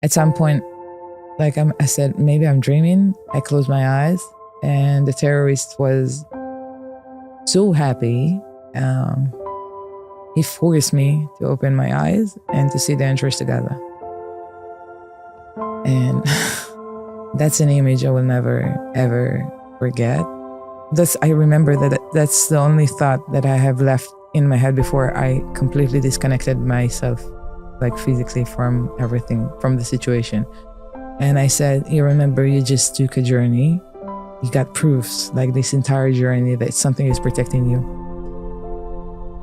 At some point, like I said, maybe I'm dreaming. I closed my eyes and the terrorist was so happy. He forced me to open my eyes and to see the entrance to Gaza. And that's an image I will never, ever forget. I remember that's the only thought that I have left in my head before I completely disconnected myself, like physically, from everything, from the situation. And I said, you remember, you just took a journey. You got proofs, like this entire journey, that something is protecting you.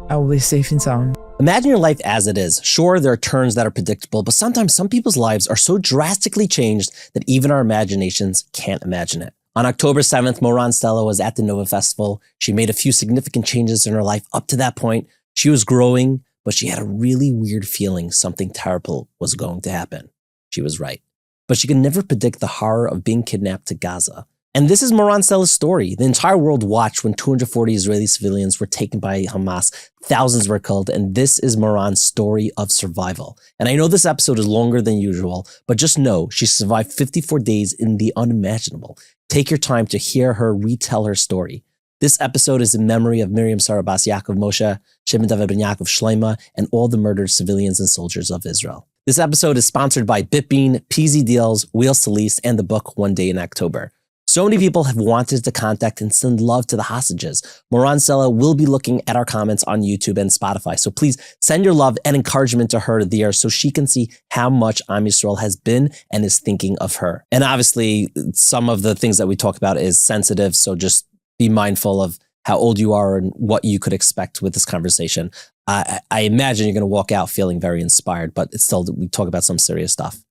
I will be safe and sound. Imagine your life as it is. Sure, there are turns that are predictable, but sometimes some people's lives are so drastically changed that even our imaginations can't imagine it. On October 7th, Moran Stela was at the Nova Festival. She made a few significant changes in her life up to that point. She was growing, but she had a really weird feeling something terrible was going to happen. She was right. But she could never predict the horror of being kidnapped to Gaza. And this is Moran Stela's story. The entire world watched when 240 Israeli civilians were taken by Hamas. Thousands were killed, and this is Moran's story of survival. And I know this episode is longer than usual, but just know she survived 54 days in the unimaginable. Take your time to hear her retell her story. This episode is in memory of Miriam Sarah Bas Yaakov Moshe, Shimon David Ben Yaakov Shleima, and all the murdered civilians and soldiers of Israel. This episode is sponsored by Bitbean, PZ Deals, Wheels to Lease, and the book One Day in October. So many people have wanted to contact and send love to the hostages. Moran Stela will be looking at our comments on YouTube and Spotify. So please send your love and encouragement to her there so she can see how much Am Yisrael has been and is thinking of her. And obviously, some of the things that we talk about is sensitive. So just be mindful of how old you are and what you could expect with this conversation. I imagine you're going to walk out feeling very inspired, but it's still, we talk about some serious stuff.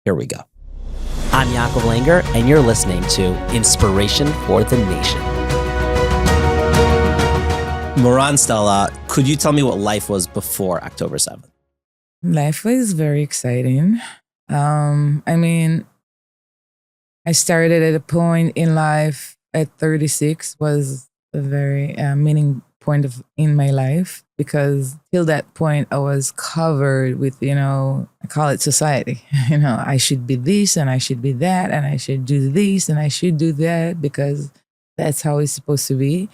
Here we go. I'm Yaakov Langer, and you're listening to Inspiration for the Nation. Moran Stela, could you tell me what life was before October 7th? Life was very exciting. I mean, I started at a point in life at 36 was a very meaning point in my life, because till that point I was covered with, I call it society. I should be this and I should be that and I should do this and I should do that because that's how it's supposed to be.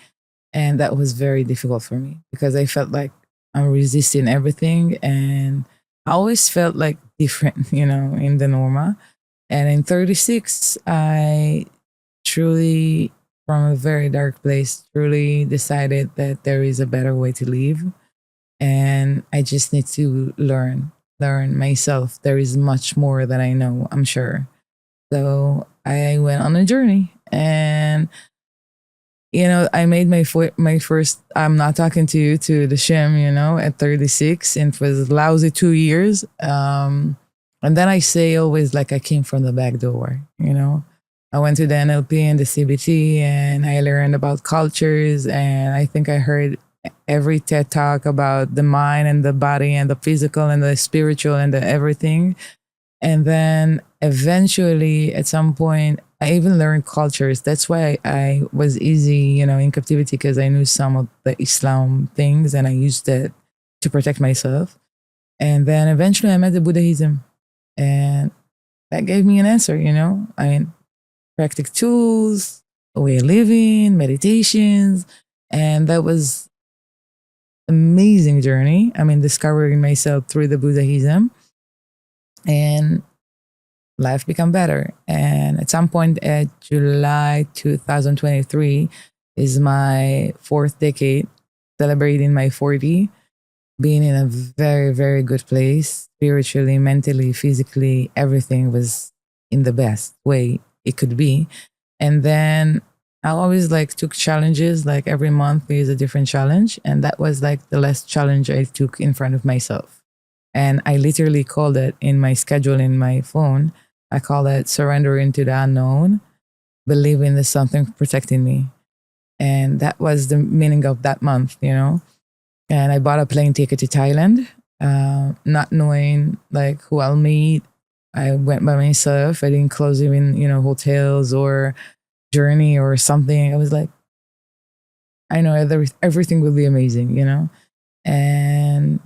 And that was very difficult for me because I felt like I'm resisting everything and I always felt like different, in the norma. And in 36, I truly, from a very dark place, truly decided that there is a better way to live. And I just need to learn myself. There is much more that I know, I'm sure. So I went on a journey and, I made my first, I'm not talking to you, to the Shem, at 36, and it was lousy 2 years. And then I say always like I came from the back door, I went to the NLP and the CBT and I learned about cultures, and I think I heard every TED talk about the mind and the body and the physical and the spiritual and the everything. And then eventually at some point, I even learned cultures. That's why I was easy, in captivity, because I knew some of the Islam things and I used it to protect myself. And then eventually I met the Buddhism, and that gave me an answer, practical tools, a way of living, meditations. And that was amazing journey. Discovering myself through the Buddhism, and life become better. And at some point at July 2023 is my 4th decade, celebrating my 40, being in a very, very good place, spiritually, mentally, physically, everything was in the best way it could be. And then I always took challenges, every month there is a different challenge. And that was the last challenge I took in front of myself. And I literally called it in my schedule in my phone. I call it surrendering to the unknown, believing there's something protecting me. And that was the meaning of that month, And I bought a plane ticket to Thailand, not knowing who I'll meet. I went by myself. I didn't close even, hotels or journey or something. I was like, I know everything will be amazing, And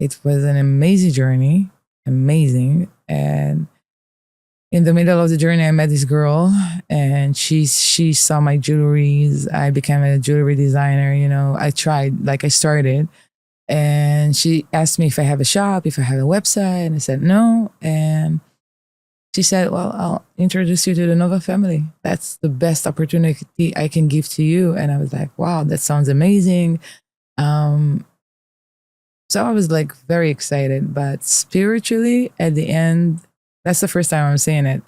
it was an amazing journey, amazing. And in the middle of the journey, I met this girl, and she saw my jewelries. I became a jewelry designer. I tried, like I started, and she asked me if I have a shop, if I have a website, and I said no. And she said, "Well, I'll introduce you to the Nova family. That's the best opportunity I can give to you." And I was like, "Wow, that sounds amazing." Um, so I was like very excited, but spiritually, at the end, that's the first time I'm saying it.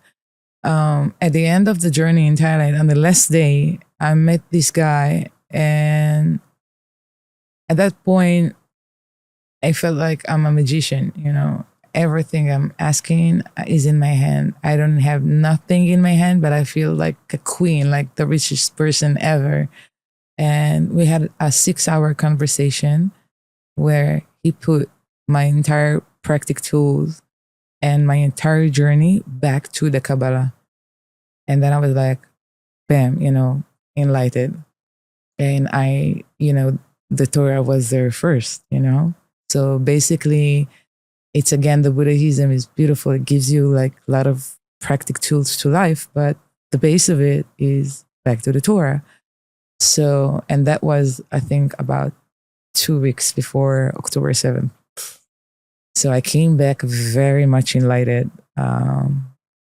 At the end of the journey in Thailand, on the last day, I met this guy, and at that point, I felt like I'm a magician. Everything I'm asking is in my hand. I don't have nothing in my hand, but I feel like a queen, like the richest person ever. And we had a 6-hour conversation where he put my entire practical tools and my entire journey back to the Kabbalah. And then I was like, bam, enlightened. And the Torah was there first. So basically, it's again, the Buddhism is beautiful. It gives you like a lot of practical tools to life, but the base of it is back to the Torah. So, and that was, I think, about 2 weeks before October 7th. So I came back very much enlightened to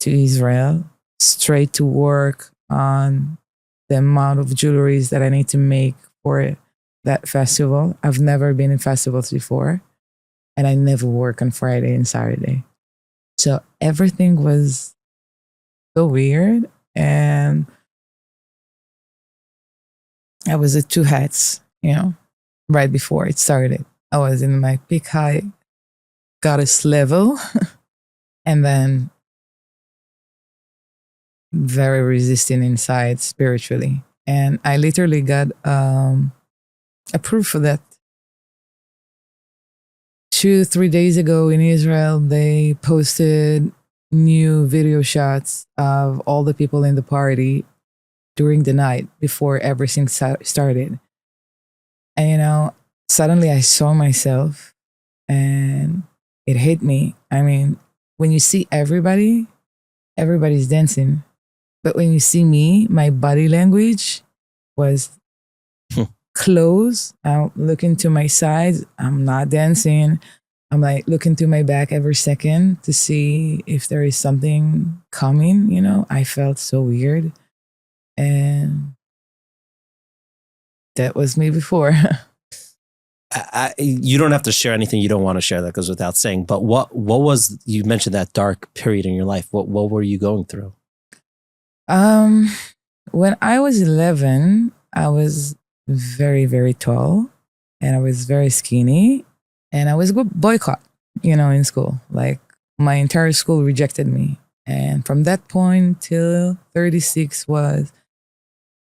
Israel, straight to work on the amount of jewelries that I need to make for that festival. I've never been in festivals before, and I never work on Friday and Saturday. So everything was so weird. And I was at two hats, right before it started. I was in my peak high goddess level, and then very resisting inside spiritually. And I literally got a proof of that. 2-3 days ago in Israel, they posted new video shots of all the people in the party during the night before everything started. And, suddenly I saw myself and it hit me. I mean, when you see everybody's dancing. But when you see me, my body language was close. I'm looking to my sides. I'm not dancing. I'm like looking to my back every second to see if there is something coming. I felt so weird. And that was me before. You don't have to share anything you don't want to share. That goes without saying. But what was, you mentioned that dark period in your life. What were you going through? When I was 11, I was very, very tall, and I was very skinny, and I was boycott, in school. Like my entire school rejected me. And from that point till 36 was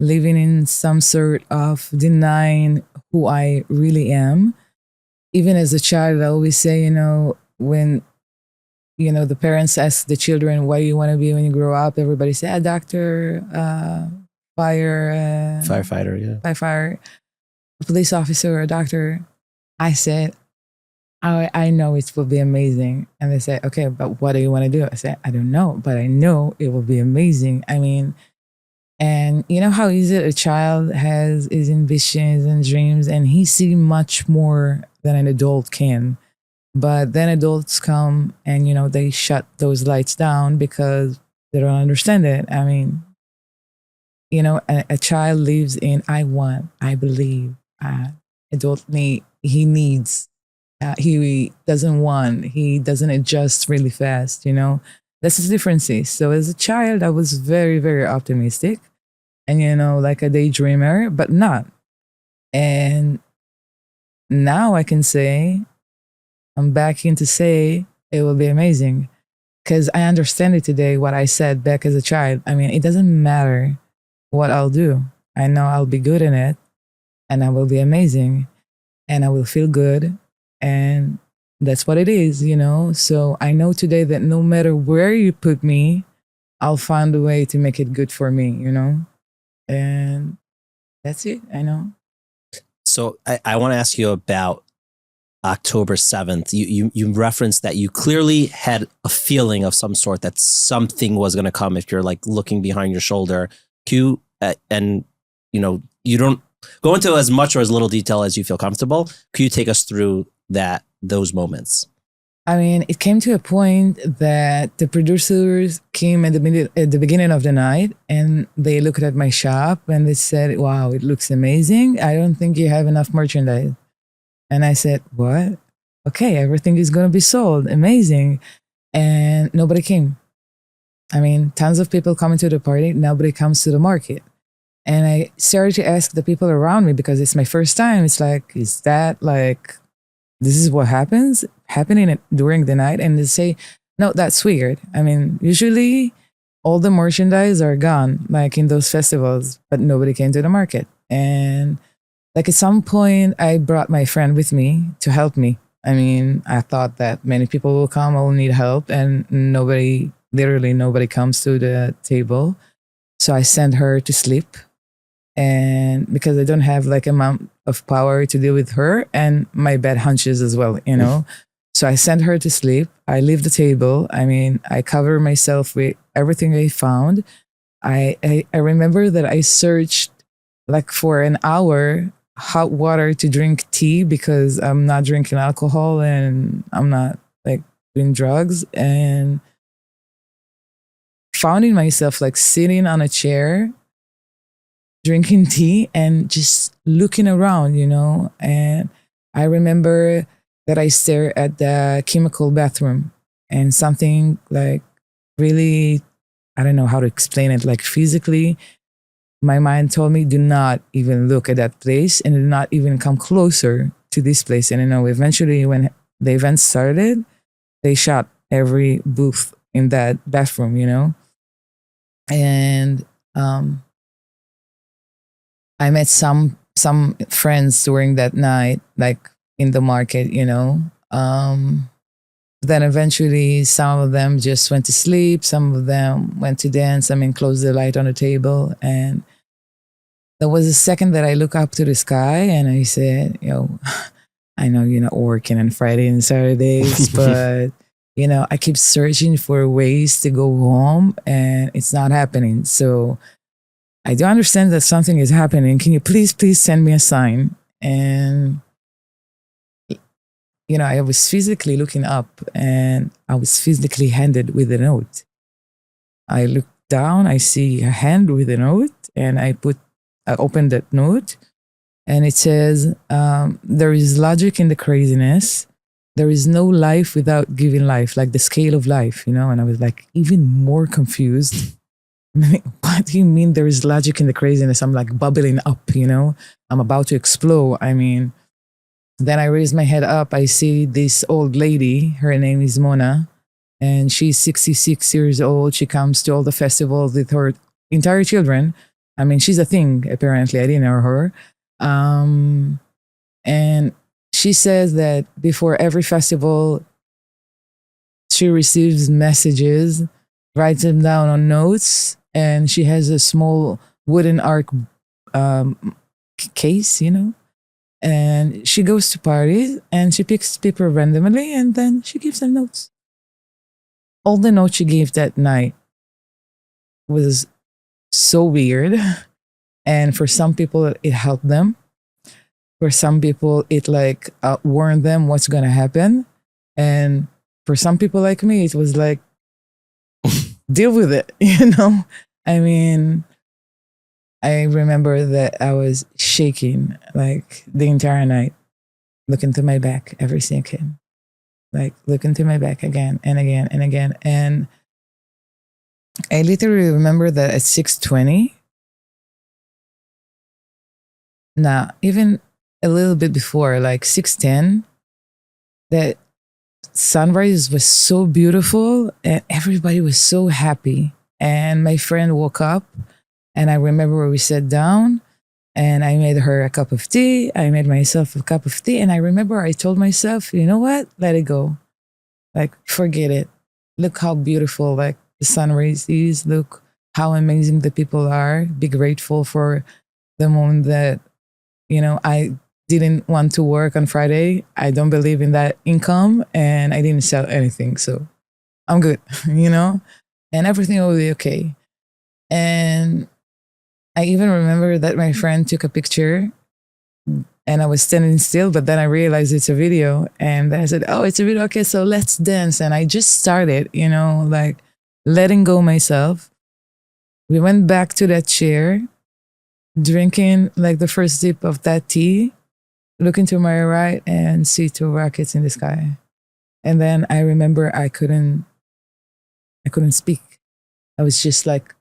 living in some sort of denying who I really am. Even as a child, I always say, when the parents ask the children, what do you want to be when you grow up? Everybody say, a doctor, firefighter, yeah. Firefighter, a police officer, a doctor. I said, I know it will be amazing. And they said, okay, but what do you want to do? I said, I don't know, but I know it will be amazing. I mean, and you know how easy a child has his ambitions and dreams, and he sees much more than an adult can. But then adults come and, they shut those lights down because they don't understand it. I mean, a child lives in, I want, I believe. Adult he needs. He doesn't want. He doesn't adjust really fast, That's the difference. So as a child, I was very, very optimistic and, like a daydreamer, but not. And now I can say, I'm back in to say it will be amazing because I understand it today, what I said back as a child. I mean, it doesn't matter what I'll do. I know I'll be good in it and I will be amazing and I will feel good. And that's what it is, So I know today that no matter where you put me, I'll find a way to make it good for me, And that's it. I know. So I want to ask you about October 7th, you referenced that you clearly had a feeling of some sort that something was going to come if you're like looking behind your shoulder. And you don't go into as much or as little detail as you feel comfortable. Could you take us through those moments? I mean, it came to a point that the producers came at the beginning of the night, and they looked at my shop and they said, "Wow, it looks amazing. I don't think you have enough merchandise." And I said, "What? Okay, everything is going to be sold. Amazing." And nobody came. I mean, tons of people coming to the party. Nobody comes to the market. And I started to ask the people around me, because it's my first time. It's like, is that like, this is what happening during the night? And they say, no, that's weird. I mean, usually all the merchandise are gone, like in those festivals, but nobody came to the market. And like at some point, I brought my friend with me to help me. I mean, I thought that many people will come, will need help, and literally nobody comes to the table. So I sent her to sleep. And because I don't have like amount of power to deal with her, and my bed hunches as well, So I sent her to sleep. I leave the table. I mean, I cover myself with everything I found. I remember that I searched like for an hour hot water to drink tea, because I'm not drinking alcohol and I'm not like doing drugs, and finding myself like sitting on a chair drinking tea and just looking around, And I remember that I stared at the chemical bathroom, and something like really, I don't know how to explain it, like physically, my mind told me, do not even look at that place and do not even come closer to this place. And eventually when the event started, they shot every booth in that bathroom, And I met some friends during that night, like in the market, Then eventually some of them just went to sleep. Some of them went to dance. I mean, closed the light on the table. And there was a second that I look up to the sky and I said, I know you're not working on Friday and Saturdays, but, I keep searching for ways to go home and it's not happening. So I do understand that something is happening. Can you please send me a sign? And I was physically looking up and I was physically handed with a note. I look down, I see a hand with a note, and I opened that note, and it says, there is logic in the craziness. There is no life without giving life, like the scale of life, And I was like even more confused. What do you mean there is logic in the craziness? I'm like bubbling up, I'm about to explode. I mean, then I raise my head up. I see this old lady. Her name is Mona, and she's 66 years old. She comes to all the festivals with her entire children. I mean, she's a thing, apparently. I didn't know her. And she says that before every festival, she receives messages, writes them down on notes, and she has a small wooden arc case, And she goes to parties and she picks people randomly and then she gives them notes. All the notes she gave that night was so weird. And for some people, it helped them. For some people, it like warned them what's going to happen. And for some people like me, it was like, deal with it, I mean, I remember that I was shaking like the entire night, looking to my back every second, like looking to my back again and again and again. And I literally remember that at 6:20, now even a little bit before, like 6:10, that sunrise was so beautiful and everybody was so happy. And my friend woke up. And I remember we sat down and I made her a cup of tea. I made myself a cup of tea. And I remember I told myself, you know what? Let it go. Like, forget it. Look how beautiful like the sunrise is. Look how amazing the people are. Be grateful for the moment that, I didn't want to work on Friday. I don't believe in that income, and I didn't sell anything. So I'm good, and everything will be okay. And I even remember that my friend took a picture and I was standing still, but then I realized it's a video. And then I said, oh, it's a video. Okay, so let's dance. And I just started, like letting go myself. We went back to that chair, drinking like the first sip of that tea, looking to my right and see two rockets in the sky. And then I remember I couldn't speak. I was just like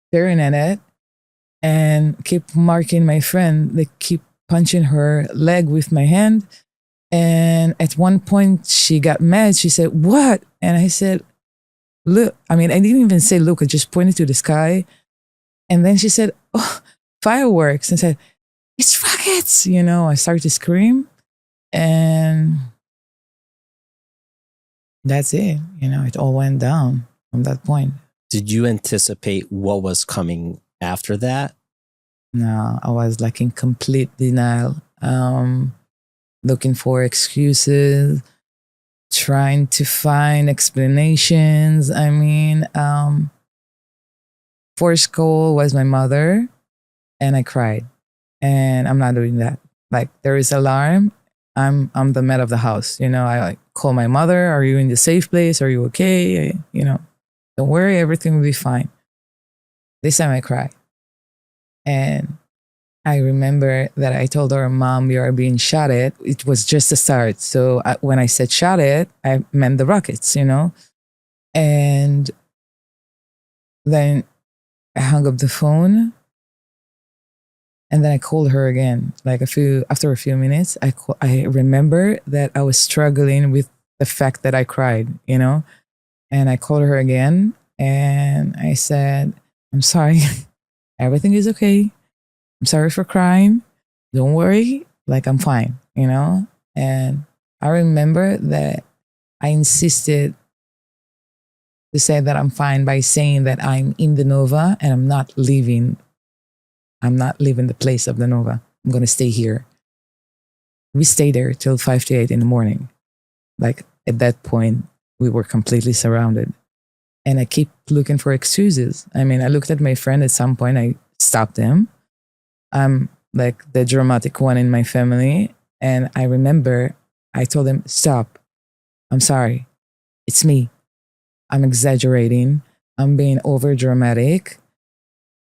staring at it and keep marking my friend, like keep punching her leg with my hand. And at one point she got mad. She said, what? And I said, look. I mean, I didn't even say look, I just pointed to the sky. And then she said, oh, fireworks. And said, it's rockets. I started to scream. And that's it. It all went down from that point. Did you anticipate what was coming after that? No, I was like in complete denial, looking for excuses, trying to find explanations. I mean, first call was my mother, and I cried. And I'm not doing that. Like there is alarm. I'm the man of the house. I like call my mother. Are you in the safe place? Are you okay? Don't worry, everything will be fine. This time I cried. And I remember that I told her, Mom, you are being shot at. It was just a start. So when I said shot at, I meant the rockets, And then I hung up the phone. And then I called her again. Like after a few minutes, I remember that I was struggling with the fact that I cried, And I called her again and I said, I'm sorry. Everything is okay. I'm sorry for crying. Don't worry. Like I'm fine, And I remember that I insisted to say that I'm fine by saying that I'm in the Nova and I'm not leaving the place of the Nova. I'm going to stay here. We stayed there till 5 to 8 in the morning. Like at that point, we were completely surrounded. And I keep looking for excuses. I mean, I looked at my friend at some point. I stopped him. I'm like the dramatic one in my family. And I remember I told him, stop. I'm sorry. It's me. I'm exaggerating. I'm being over dramatic.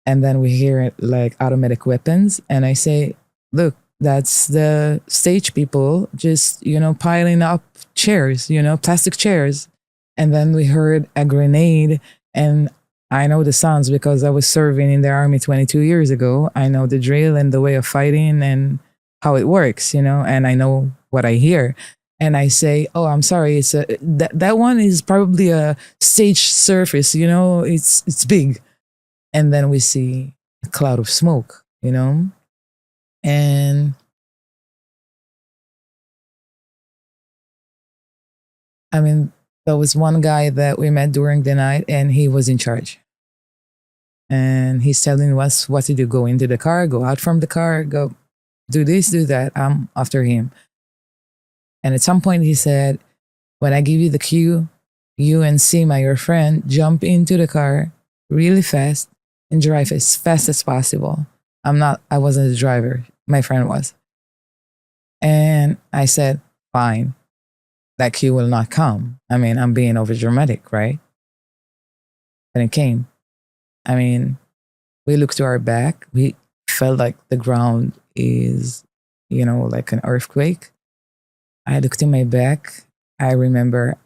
And then we hear like automatic weapons. And I say, look, that's the stage people just, piling up chairs, plastic chairs. And then we heard a grenade. And I know the sounds because I was serving in the army 22 years ago. I know the drill and the way of fighting and how it works, and I know what I hear. And I say, oh, I'm sorry. That one is probably a stage surface, it's big. And then we see a cloud of smoke, And I mean, there was one guy that we met during the night and he was in charge. And he's telling us what to do. Go into the car, go out from the car, go do this, do that. I'm after him. And at some point he said, when I give you the cue, you and Sima, your friend, jump into the car really fast and drive as fast as possible. I wasn't the driver. My friend was. And I said, fine. That cue will not come. I mean, I'm being over dramatic, right? And it came. I mean, we looked to our back. We felt like the ground is, like an earthquake. I looked in my back. I remember,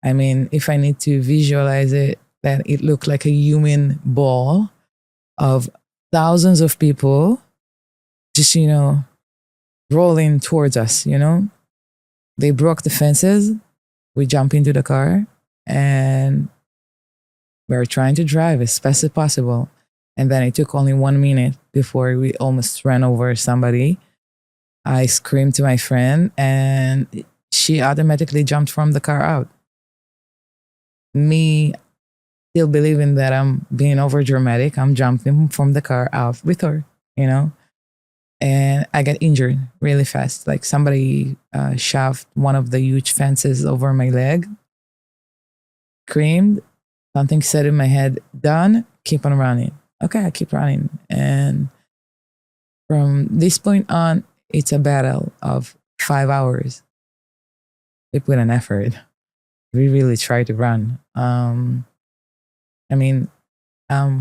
I mean, if I need to visualize it, that it looked like a human ball of thousands of people just, rolling towards us, They broke the fences. We jumped into the car and we were trying to drive as fast as possible. And then it took only 1 minute before we almost ran over somebody. I screamed to my friend and she automatically jumped from the car out. Me still believing that I'm being over dramatic, I'm jumping from the car out with her, and I got injured really fast. Like somebody shoved one of the huge fences over my leg, screamed, something said in my head, done, keep on running. Okay, I keep running. And from this point on, it's a battle of 5 hours. We put an effort. We really try to run. I mean, at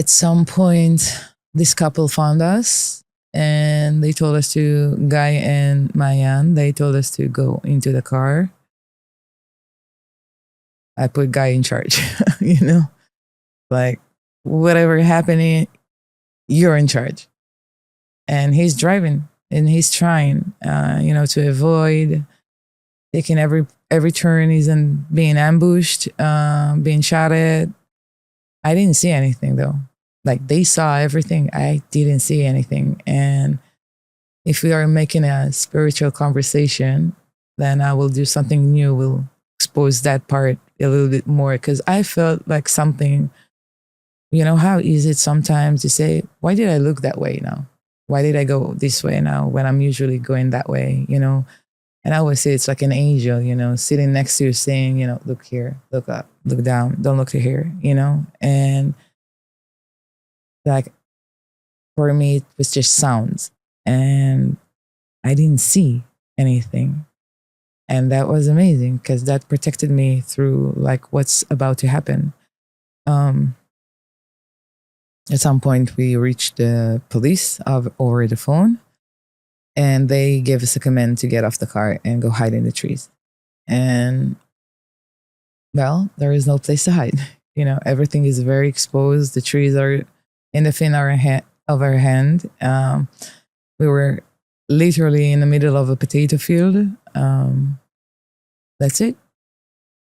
some point, this couple found us and they told us to, Guy and Mayan, they told us to go into the car. I put Guy in charge, like whatever happening, you're in charge. And he's driving and he's trying, to avoid taking every turn. He's being ambushed, being shot at. I didn't see anything though. Like they saw everything. I didn't see anything. And if we are making a spiritual conversation, then I will do something new. We'll expose that part a little bit more because I felt like something, how is it sometimes to say, why did I look that way now? Why did I go this way now when I'm usually going that way, And I always say it's like an angel, sitting next to you saying, look here, look up, look down, don't look to here, And like for me, it was just sounds and I didn't see anything. And that was amazing because that protected me through like what's about to happen. At some point, we reached the police over the phone and they gave us a command to get off the car and go hide in the trees. And well, there is no place to hide. Everything is very exposed. The trees are in the fin of our hand. We were literally in the middle of a potato field. That's it.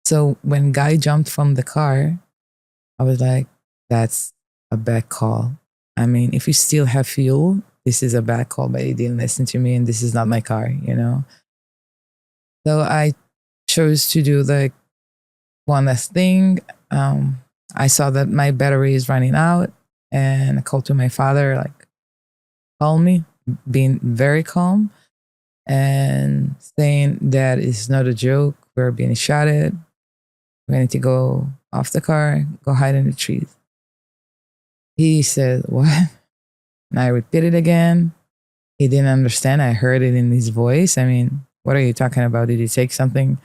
So when Guy jumped from the car, I was like, that's a bad call. I mean, if you still have fuel, this is a bad call, but you didn't listen to me and this is not my car, So I chose to do like one last thing. I saw that my battery is running out and I called to my father, like, call me, being very calm and saying that it's not a joke. We're being shot at. We need to go off the car, go hide in the trees. He said, what? And I repeated again. He didn't understand. I heard it in his voice. I mean, what are you talking about? Did you take something?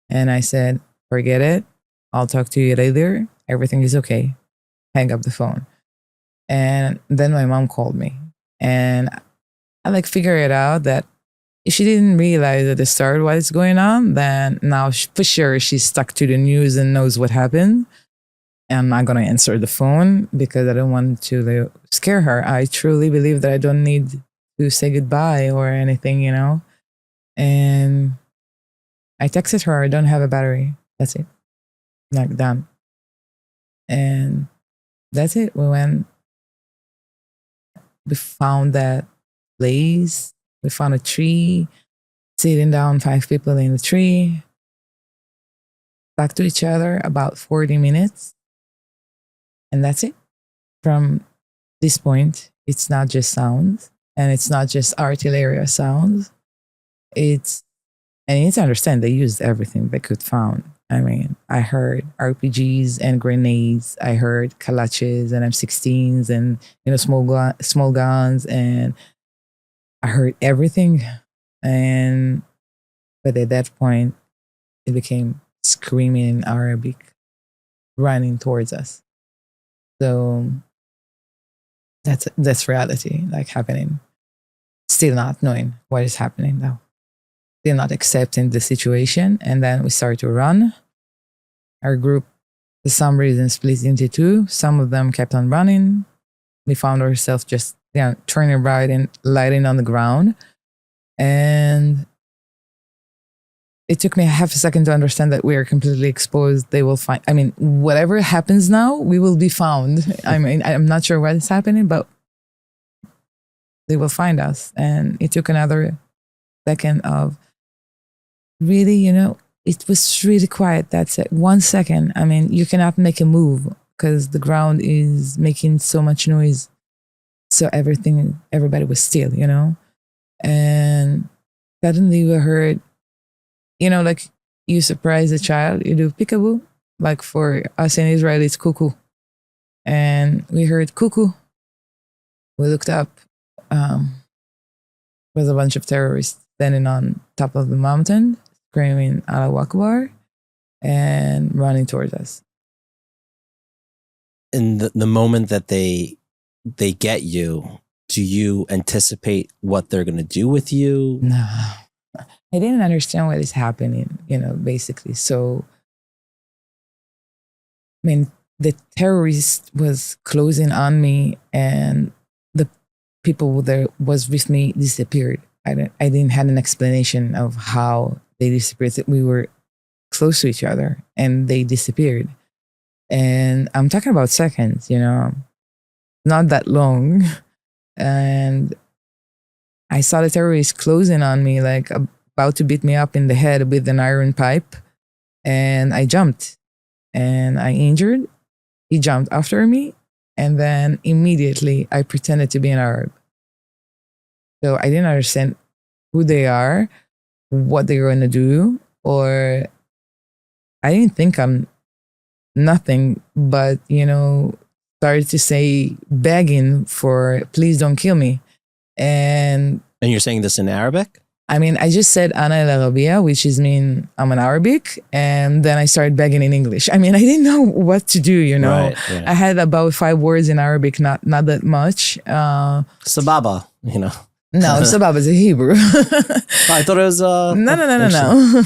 And I said, forget it. I'll talk to you later. Everything is okay. Hang up the phone. And then my mom called me. And I figured it out that if she didn't realize at the start what is going on, then now for sure she's stuck to the news and knows what happened. I'm not going to answer the phone because I don't want to scare her. I truly believe that I don't need to say goodbye or anything, And I texted her, I don't have a battery. That's it. Like, done. And that's it. We found that place. We found a tree, sitting down, 5 people in the tree, talk to each other about 40 minutes. And that's it. From this point, it's not just sounds and it's not just artillery sounds. And you need to understand they used everything they could find. I mean, I heard RPGs and grenades. I heard kalaches and M16s and, small guns. And I heard everything. But at that point, it became screaming in Arabic, running towards us. So that's reality, like happening. Still not knowing what is happening now. Still not accepting the situation. And then we started to run. Our group, for some reason, split into two. Some of them kept on running. We found ourselves just turning right and lighting on the ground. And it took me half a second to understand that we are completely exposed. They will find, whatever happens now, we will be found. I'm not sure what is happening, but they will find us. And it took another second of really, it was really quiet. That's it. 1 second. You cannot make a move because the ground is making so much noise. So everybody was still, and suddenly we heard, like you surprise a child, you do peekaboo. Like for us in Israel, it's cuckoo. And we heard cuckoo. We looked up, was a bunch of terrorists standing on top of the mountain, screaming Allahu Akbar and running towards us. In the moment that they get you, do you anticipate what they're going to do with you? No, I didn't understand what is happening, basically. So, I mean, the terrorist was closing on me, and the people that was with me disappeared. I didn't have an explanation of how they disappeared. We were close to each other, and they disappeared. And I'm talking about seconds, not that long. And I saw the terrorist closing on me, like about to beat me up in the head with an iron pipe. And I jumped and I injured. He jumped after me. And then immediately I pretended to be an Arab. So I didn't understand who they are, what they were going to do, or I didn't think I'm nothing but, started to say begging for, please don't kill me. And you're saying this in Arabic? I mean, I just said Ana el Arabia, which is mean I'm an Arabic. And then I started begging in English. I mean, I didn't know what to do, Right. I had about 5 words in Arabic, not that much. Sababa, No, Sabab is a Hebrew. I thought it was... No.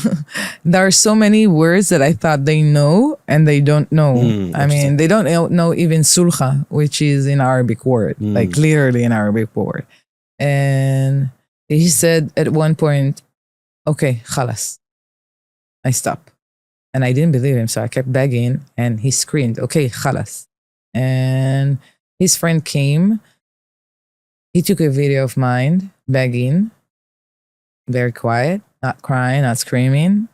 There are so many words that I thought they know and they don't know. I mean, they don't know even sulha, which is an Arabic word, like literally an Arabic word. And he said at one point, okay, khalas. I stopped. And I didn't believe him, so I kept begging and he screamed, okay, khalas. And his friend came. He took a video of mine begging, very quiet, not crying, not screaming.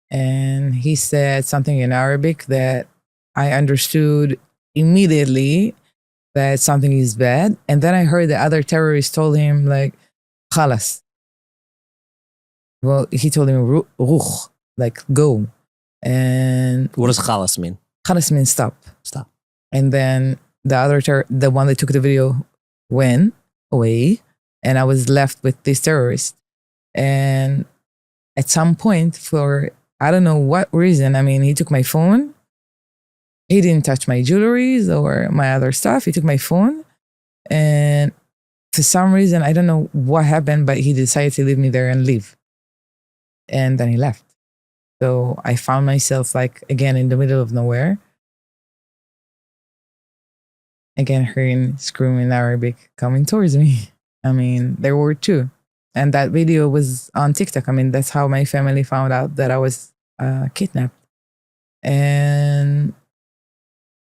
And he said something in Arabic that I understood immediately that something is bad. And then I heard the other terrorist told him like, khalas. Well, he told him, ruch, like go. And what does khalas mean? Khalas means stop. Stop. And then the one that took the video went away, and I was left with this terrorist. And at some point, for I don't know what reason, I mean, he took my phone. He didn't touch my jewelries or my other stuff. He took my phone, and for some reason, I don't know what happened, but he decided to leave me there and leave. And then he left. So I found myself like again in the middle of nowhere. Again, hearing screaming Arabic coming towards me. I mean, there were 2. And that video was on TikTok. I mean, that's how my family found out that I was kidnapped. And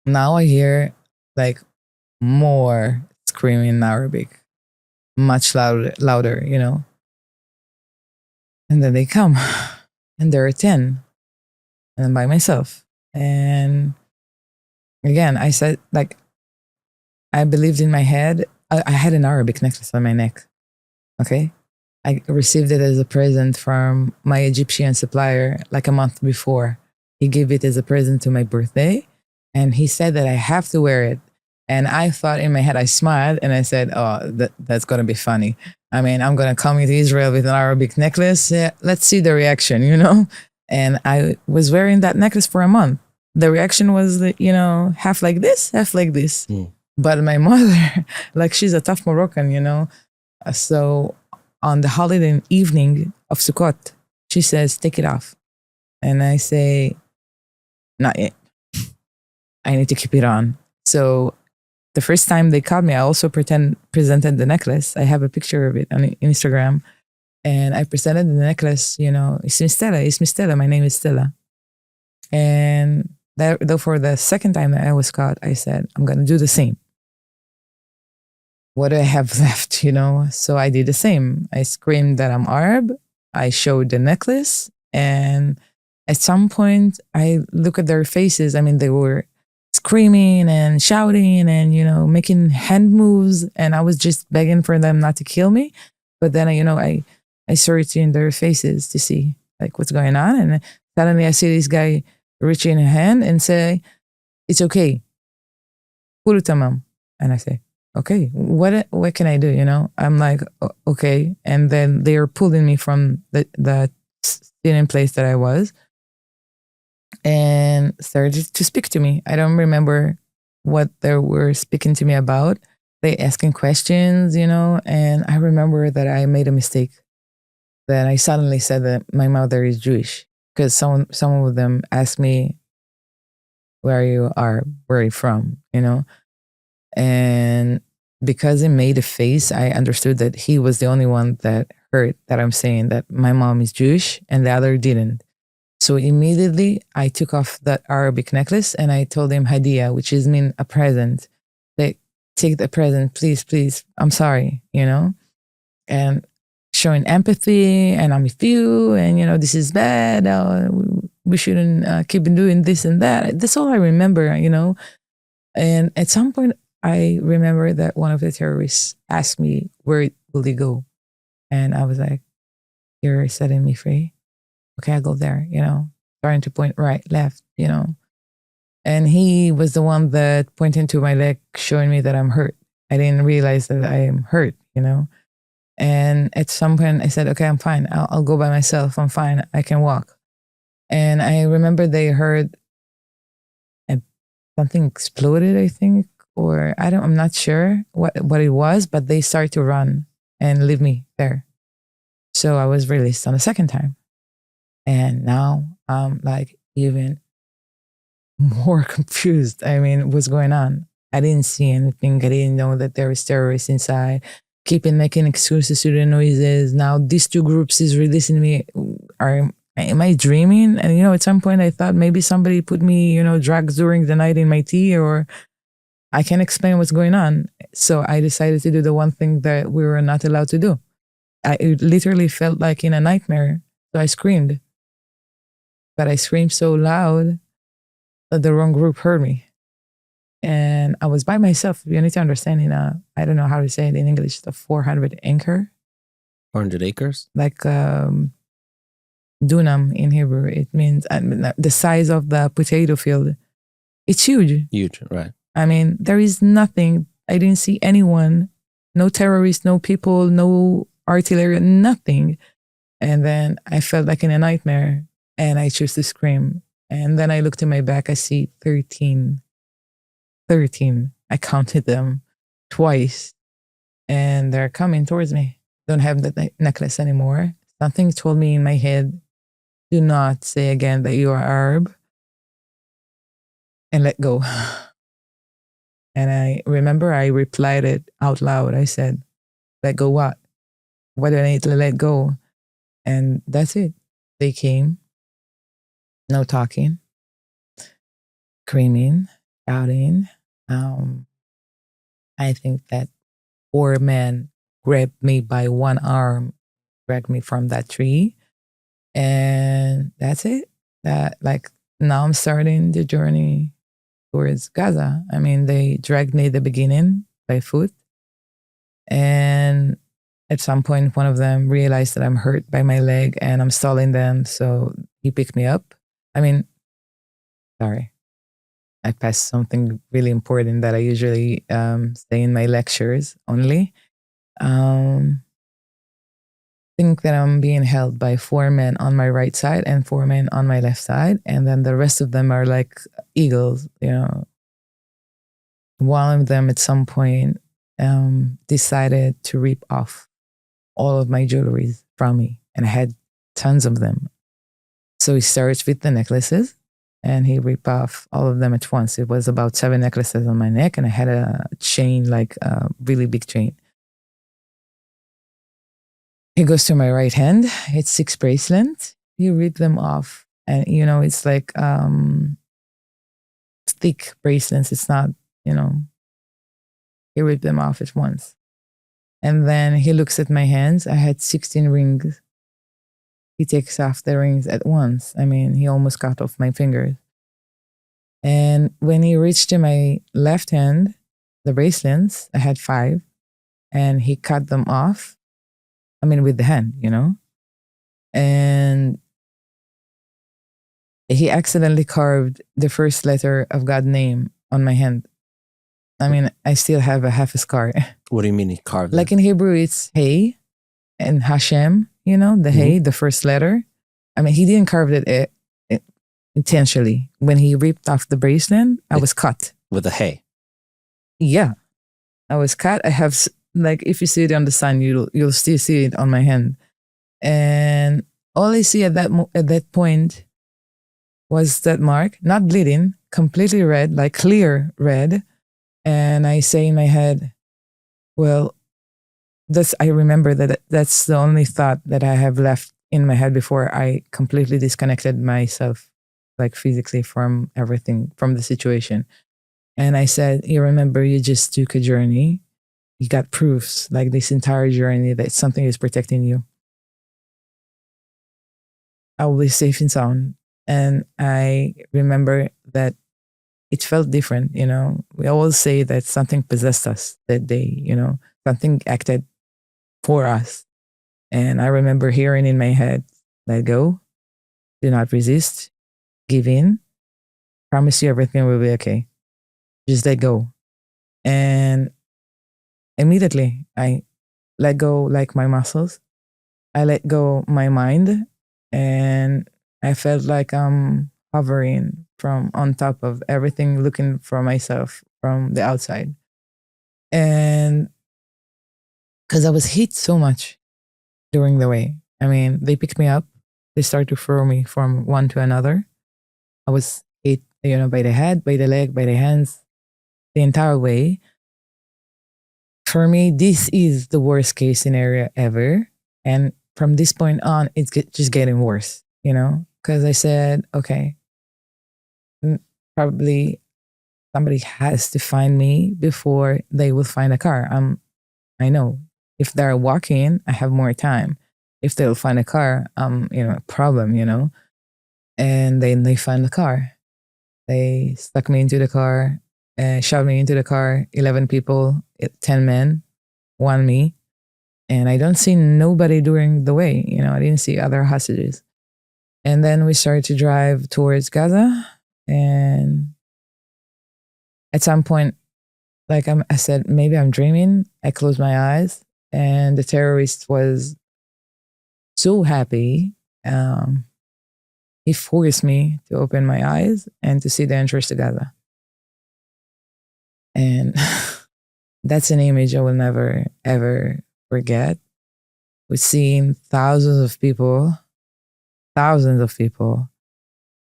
now I hear like more screaming in Arabic, much louder, And then they come, and there are 10, and I'm by myself. And again, I said, like, I believed in my head. I had an Arabic necklace on my neck. Okay. I received it as a present from my Egyptian supplier like a month before. He gave it as a present to my birthday. And he said that I have to wear it. And I thought in my head, I smiled and I said, oh, that's going to be funny. I mean, I'm going to come into Israel with an Arabic necklace. Yeah, let's see the reaction, And I was wearing that necklace for a month. The reaction was, half like this, half like this. But my mother, like she's a tough Moroccan, So on the holiday evening of Sukkot, she says, take it off. And I say, not yet. I need to keep it on. So the first time they caught me, I also presented the necklace. I have a picture of it on Instagram. And I presented the necklace, it's Stella, my name is Stella. And though for the second time that I was caught, I said, I'm going to do the same. What do I have left, So I did the same. I screamed that I'm Arab. I showed the necklace. And at some point, I look at their faces. I mean, they were screaming and shouting and, making hand moves. And I was just begging for them not to kill me. But then, I started seeing their faces to see like what's going on. And suddenly I see this guy reaching a hand and say, it's okay. Kulu tamam. And I say, okay, what can I do? I'm like, okay. And then they are pulling me from the sitting place that I was and started to speak to me. I don't remember what they were speaking to me about. They asking questions, and I remember that I made a mistake. That I suddenly said that my mother is Jewish because some of them asked me where you from, and because he made a face, I understood that he was the only one that heard that I'm saying that my mom is Jewish and the other didn't. So immediately I took off that Arabic necklace and I told him Hadia, which is mean a present. Like, take the present, please, please. I'm sorry, and showing empathy and I'm with you and, this is bad. We shouldn't keep doing this and that. That's all I remember, And at some point, I remember that one of the terrorists asked me, where will he go? And I was like, you're setting me free. Okay, I'll go there, trying to point right, left, And he was the one that pointed to my leg, showing me that I'm hurt. I didn't realize that I am hurt, And at some point I said, okay, I'm fine. I'll go by myself. I'm fine. I can walk. And I remember they heard something exploded, I think, or I'm not sure what it was, but they started to run and leave me there. So I was released on the second time. And now I'm like even more confused. I mean, what's going on? I didn't see anything. I didn't know that there was terrorists inside. Keeping making excuses to the noises. Now these two groups is releasing me. Am I dreaming? And at some point I thought maybe somebody put me, drugs during the night in my tea, or I can't explain what's going on. So I decided to do the one thing that we were not allowed to do. It literally felt like in a nightmare. So I screamed. But I screamed so loud that the wrong group heard me. And I was by myself. You need to understand I don't know how to say it in English, the 400 acre. 400 acres? Like dunam in Hebrew. It means the size of the potato field. It's huge. Huge, right. I mean, there is nothing. I didn't see anyone. No terrorists, no people, no artillery, nothing. And then I felt like in a nightmare. And I chose to scream. And then I looked at my back. I see 13. 13. I counted them twice. And they're coming towards me. Don't have the necklace anymore. Something told me in my head, do not say again that you are Arab. And let go. And I remember I replied it out loud. I said, let go what? What do I need to let go? And that's it. They came. No talking, screaming, shouting. I think that 4 men grabbed me by one arm, dragged me from that tree. And that's it. Now I'm starting the journey towards Gaza. I mean, they dragged me at the beginning by foot. And at some point, one of them realized that I'm hurt by my leg and I'm stalling them. So he picked me up. Sorry. I passed something really important that I usually say in my lectures only. Think that I'm being held by 4 men on my right side and 4 men on my left side. And then the rest of them are like eagles, One of them at some point decided to rip off all of my jewelry from me. And I had tons of them. So he starts with the necklaces. And he ripped off all of them at once. It was about 7 necklaces on my neck, and I had a chain, like a really big chain. He goes to my right hand. It's 6 bracelets. He ripped them off. And, it's like thick bracelets. It's not, he ripped them off at once. And then he looks at my hands. I had 16 rings. He takes off the rings at once. I mean, he almost cut off my fingers. And when he reached to my left hand, the bracelets, I had 5, and he cut them off. I mean, with the hand, and he accidentally carved the first letter of God's name on my hand. I mean, I still have a half a scar. What do you mean he carved Like it? in Hebrew, it's Hey and Hashem, the Hey, the first letter. I mean, he didn't carve it intentionally. When he ripped off the bracelet, I was cut. With a hey. Yeah, I was cut. I have, like, if you see it on the sun, you'll still see it on my hand. And all I see at that point was that mark, not bleeding, completely red, like clear red. And I say in my head, well, I remember that's the only thought that I have left in my head before I completely disconnected myself, like physically, from everything, from the situation. And I said, you remember, you just took a journey. You got proofs, like this entire journey, that something is protecting you. I will be safe and sound. And I remember that it felt different, We always say that something possessed us that day, something acted for us. And I remember hearing in my head, let go, do not resist, give in, promise you everything will be okay. Just let go. And immediately I let go, like my muscles. I let go my mind, and I felt like I'm hovering from on top of everything, looking for myself from the outside. And because I was hit so much during the way. I mean, they picked me up. They started to throw me from one to another. I was hit, by the head, by the leg, by the hands, the entire way. For me, this is the worst case scenario ever. And from this point on, it's just getting worse, because I said, okay, probably somebody has to find me before they will find a car. I know if they're walking, I have more time. If they'll find a car, a problem, And then they find the car. They stuck me into the car, shoved me into the car. 11 people, 10 men, 1 me, and I don't see nobody during the way. I didn't see other hostages. And then we started to drive towards Gaza, and at some point, like I said, maybe I'm dreaming. I closed my eyes, and the terrorist was so happy. He forced me to open my eyes and to see the entrance to Gaza. And that's an image I will never, ever forget. We're seeing thousands of people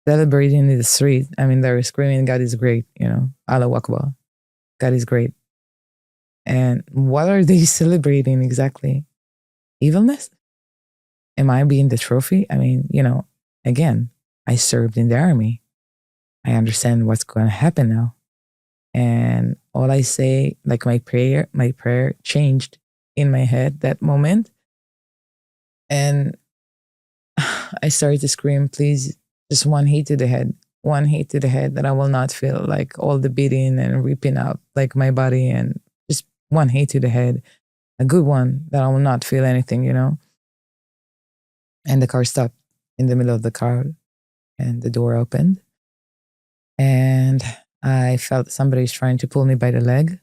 celebrating in the street. I mean, they were screaming, God is great, Allah Akbar. God is great. And what are they celebrating exactly? Evilness? Am I being the trophy? I mean, again, I served in the army. I understand what's going to happen now. And all I say, like my prayer changed in my head that moment. And I started to scream, please, just one hit to the head, that I will not feel like all the beating and ripping up like my body, and just one hit to the head, a good one that I will not feel anything, And the car stopped in the middle of the car, and the door opened, and I felt somebody's trying to pull me by the leg.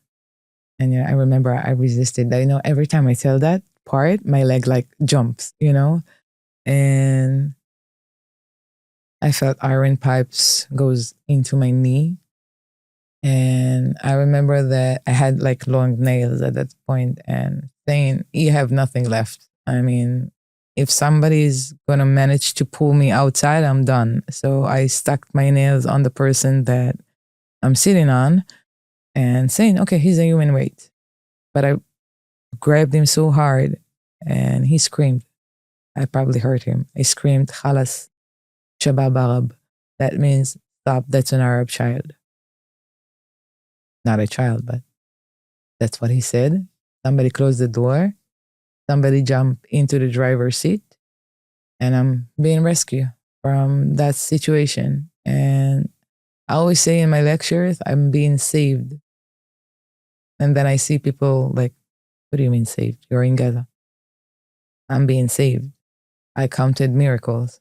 And I remember I resisted. Every time I tell that part, my leg like jumps, and I felt iron pipes goes into my knee. And I remember that I had like long nails at that point, and saying, you have nothing left. I mean, if somebody's going to manage to pull me outside, I'm done. So I stuck my nails on the person that I'm sitting on and saying, okay, he's a human weight. But I grabbed him so hard and he screamed. I probably hurt him. I screamed, Khalas, Shabab Arab. That means stop, that's an Arab child. Not a child, but that's what he said. Somebody closed the door. Somebody jumped into the driver's seat. And I'm being rescued from that situation. And I always say in my lectures, I'm being saved. And then I see people like, what do you mean saved? You're in Gaza. I'm being saved. I counted miracles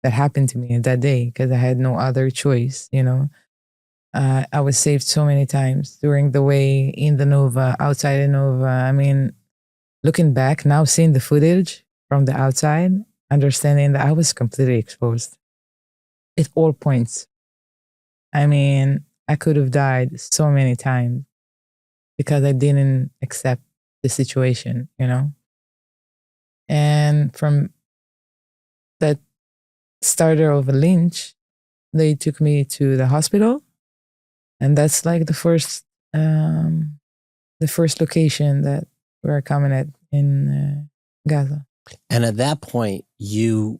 that happened to me that day because I had no other choice, you know. I was saved so many times during the way, in the Nova, outside the Nova. I mean, looking back now, seeing the footage from the outside, understanding that I was completely exposed at all points. I mean, I could have died so many times because I didn't accept the situation, you know? And from that starter of a lynch, they took me to the hospital. And that's like the first location that we're coming at in Gaza. And at that point, you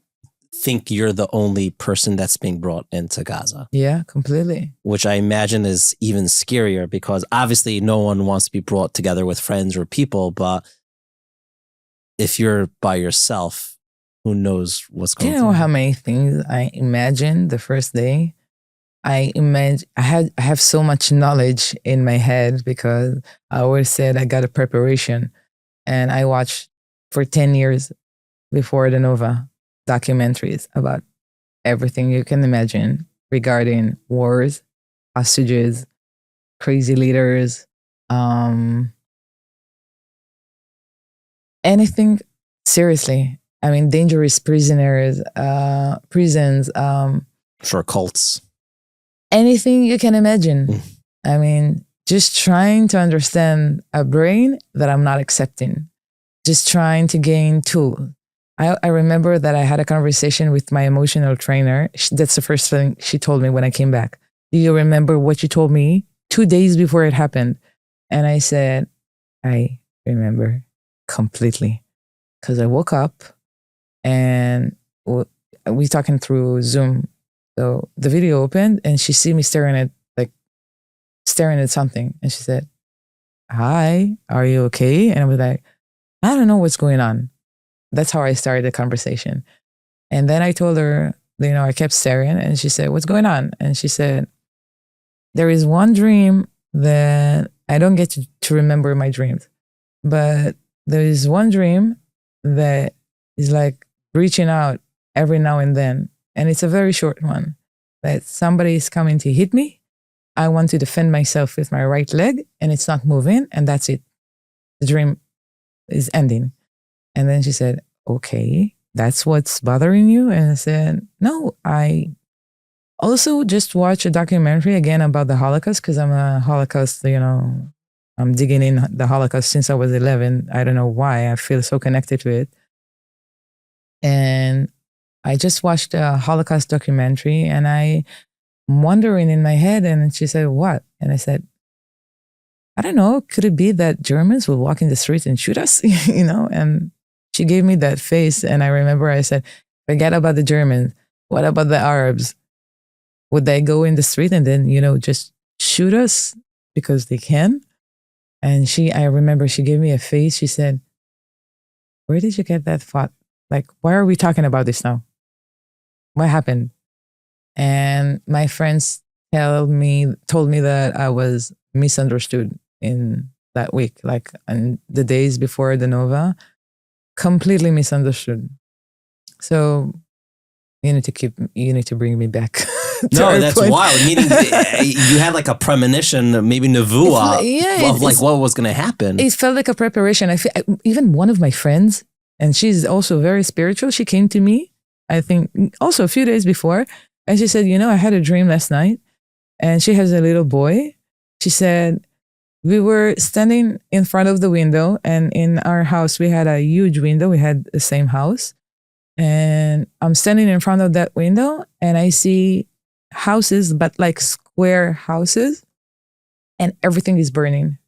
think you're the only person that's being brought into Gaza. Yeah, completely. Which I imagine is even scarier because obviously no one wants to be brought together with friends or people, but if you're by yourself, who knows what's going on? Do you know how many things I imagined the first day? I have so much knowledge in my head because I always said I got a preparation, and I watched for 10 years before the Nova documentaries about everything you can imagine regarding wars, hostages, crazy leaders, anything. Seriously, I mean, dangerous prisoners, prisons, for cults. Anything you can imagine. I mean, just trying to understand a brain that I'm not accepting, just trying to gain tools. I remember that I had a conversation with my emotional trainer. That's the first thing she told me when I came back. Do you remember what you told me 2 days before it happened? And I said, I remember completely. Because I woke up and we talking through Zoom. So the video opened and she see me staring at something. And she said, hi, are you okay? And I was like, I don't know what's going on. That's how I started the conversation. And then I told her, you know, I kept staring and she said, what's going on? And she said, there is one dream that I don't get to remember my dreams, but there is one dream that is like reaching out every now and then. And it's a very short one, that somebody is coming to hit me. I want to defend myself with my right leg and it's not moving. And that's it. The dream is ending. And then she said, okay, that's what's bothering you? And I said, no, I also just watched a documentary again about the Holocaust because I'm a Holocaust, you know, I'm digging in the Holocaust since I was 11. I don't know why. I feel so connected to it. And I just watched a Holocaust documentary and I'm wondering in my head. And she said, what? And I said, I don't know. Could it be that Germans will walk in the street and shoot us? You know? And she gave me that face. And I remember I said, forget about the Germans. What about the Arabs? Would they go in the street and then, you know, just shoot us because they can? And I remember she gave me a face. She said, where did you get that thought? Like, why are we talking about this now? What happened? And my friends told me that I was misunderstood in that week, like in the days before the Nova, completely misunderstood. So you need to bring me back. No, that's wild. Meaning you had like a premonition, maybe nevuah of like what was going to happen. It felt like a preparation. Even one of my friends, and she's also very spiritual, she came to me, I think also a few days before, and she said, you know, I had a dream last night, and she has a little boy. She said, we were standing in front of the window, and in our house, we had a huge window. We had the same house. And I'm standing in front of that window, and I see houses, but like square houses, and everything is burning.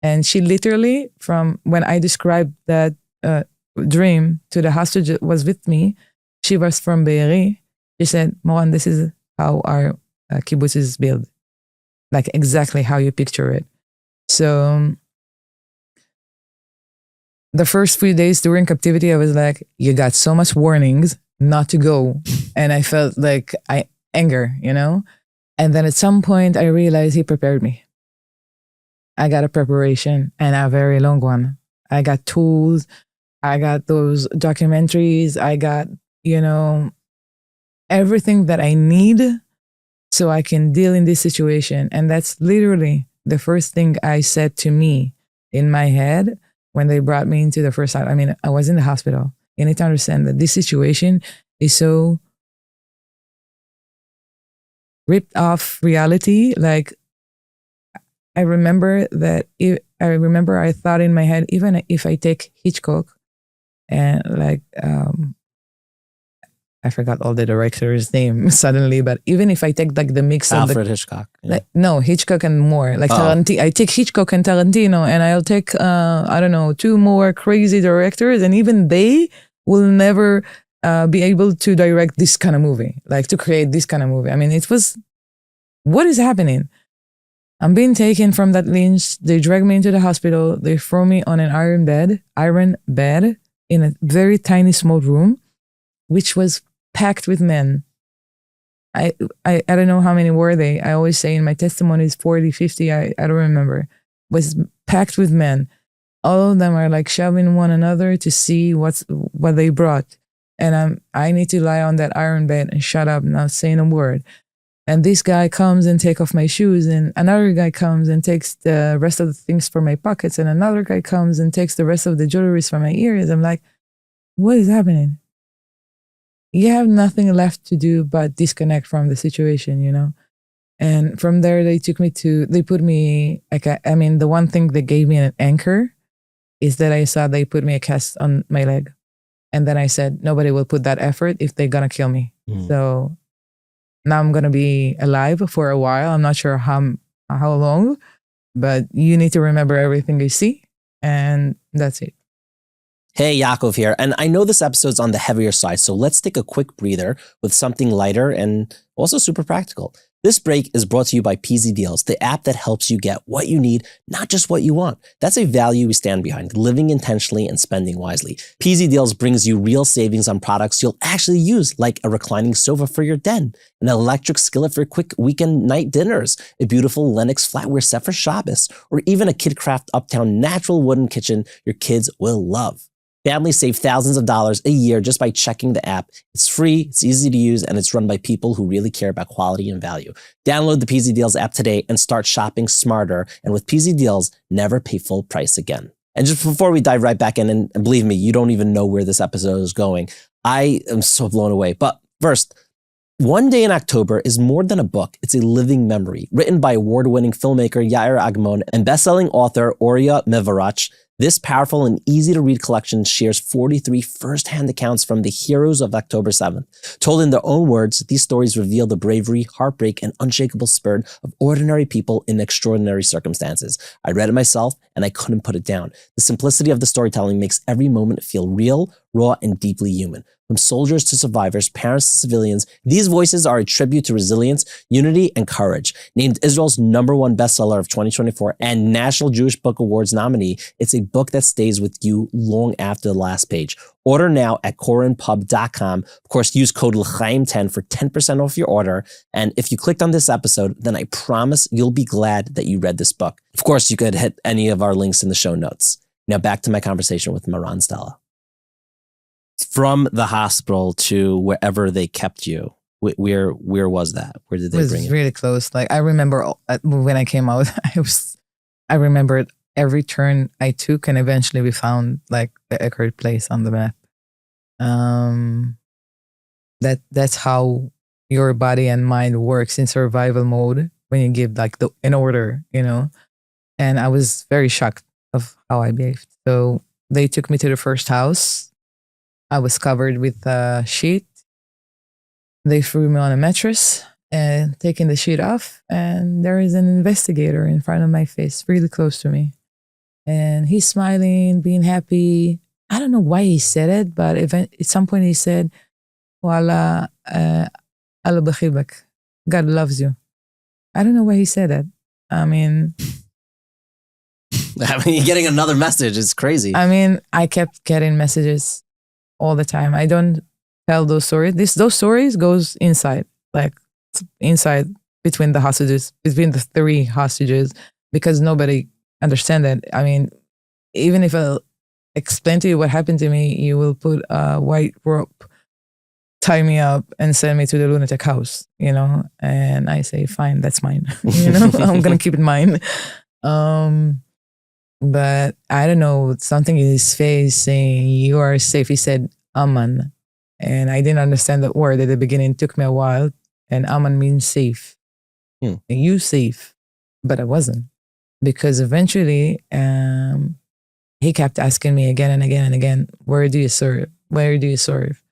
And she literally, from when I described that dream to the hostage that was with me, she was from Be'eri. She said, Moran, this is how our kibbutz is built. Like exactly how you picture it. So the first few days during captivity, I was like, you got so much warnings not to go. And I felt like anger, you know? And then at some point, I realized he prepared me. I got a preparation and a very long one. I got tools. I got those documentaries. I got, everything that I need so I can deal in this situation. And that's literally the first thing I said to me in my head when they brought me into the first time. I mean, I was in the hospital. You need to understand that this situation is so ripped off reality. Like, I remember I thought in my head, even if I take Hitchcock and I forgot all the director's name suddenly, but even if I take like the mix Alfred Hitchcock. Yeah. No, Hitchcock and more. Like Tarantino, I take Hitchcock and Tarantino, and I'll take I don't know, 2 more crazy directors, and even they will never be able to direct this kind of movie, like to create this kind of movie. I mean, it was, what is happening? I'm being taken from that lynch. They drag me into the hospital. They throw me on an iron bed in a very tiny, small room, which was packed with men. I don't know how many were they. I always say in my testimonies 40, 50, I don't remember. Was packed with men. All of them are like shoving one another to see what they brought. And I need to lie on that iron bed and shut up, not saying a word. And this guy comes and takes off my shoes, and another guy comes and takes the rest of the things from my pockets, and another guy comes and takes the rest of the jewelry from my ears. I'm like, what is happening? You have nothing left to do but disconnect from the situation, you know? And from there, they put me, the one thing they gave me an anchor is that I saw they put me a cast on my leg. And then I said, nobody will put that effort if they're going to kill me. Mm. So now I'm going to be alive for a while. I'm not sure how long, but you need to remember everything you see. And that's it. Hey, Yaakov here. And I know this episode's on the heavier side, so let's take a quick breather with something lighter and also super practical. This break is brought to you by PZ Deals, the app that helps you get what you need, not just what you want. That's a value we stand behind, living intentionally and spending wisely. PZ Deals brings you real savings on products you'll actually use, like a reclining sofa for your den, an electric skillet for quick weekend night dinners, a beautiful Lennox flatware set for Shabbos, or even a KidCraft Uptown natural wooden kitchen your kids will love. Families save thousands of dollars a year just by checking the app. It's free, it's easy to use, and it's run by people who really care about quality and value. Download the PZ Deals app today and start shopping smarter. And with PZ Deals, never pay full price again. And just before we dive right back in, and believe me, you don't even know where this episode is going. I am so blown away. But first, One Day in October is more than a book. It's a living memory. Written by award-winning filmmaker Yair Agmon and best-selling author Oriya Mevorach, this powerful and easy-to-read collection shares 43 first-hand accounts from the heroes of October 7th. Told in their own words, these stories reveal the bravery, heartbreak, and unshakable spirit of ordinary people in extraordinary circumstances. I read it myself, and I couldn't put it down. The simplicity of the storytelling makes every moment feel real, raw, and deeply human. From soldiers to survivors, parents to civilians, these voices are a tribute to resilience, unity, and courage. Named Israel's #1 bestseller of 2024 and National Jewish Book Awards nominee, it's a book that stays with you long after the last page. Order now at korenpub.com. Of course, use code L'chaim10 for 10% off your order. And if you clicked on this episode, then I promise you'll be glad that you read this book. Of course, you could hit any of our links in the show notes. Now back to my conversation with Moran Stela. From the hospital to wherever they kept you, where was that? Where did they bring you? It was really close. Like, I remember when I came out, I remembered every turn I took, and eventually we found like the accurate place on the map. That's how your body and mind works in survival mode when you give like an order, you know. And I was very shocked of how I behaved. So they took me to the first house. I was covered with a sheet. They threw me on a mattress and taking the sheet off, and there is an investigator in front of my face, really close to me. And he's smiling, being happy. I don't know why he said it, but at some point he said, "Wala, Allah b'chibak." God loves you. I don't know why he said that. I mean, you're getting another message. It's crazy. I mean, I kept getting messages all the time. I don't tell those stories. Those stories goes inside. Like, just inside between the hostages, between the 3 hostages, because nobody understand that. I mean, even if I explain to you what happened to me, you will put a white rope, tie me up, and send me to the lunatic house, And I say, fine, that's mine. I'm gonna keep it mine. But I don't know, something in his face saying, you are safe. He said, Aman. And I didn't understand that word at the beginning. It took me a while. And Aman means safe. You safe. But I wasn't. Because eventually, he kept asking me again and again and again, where do you serve? Where do you serve?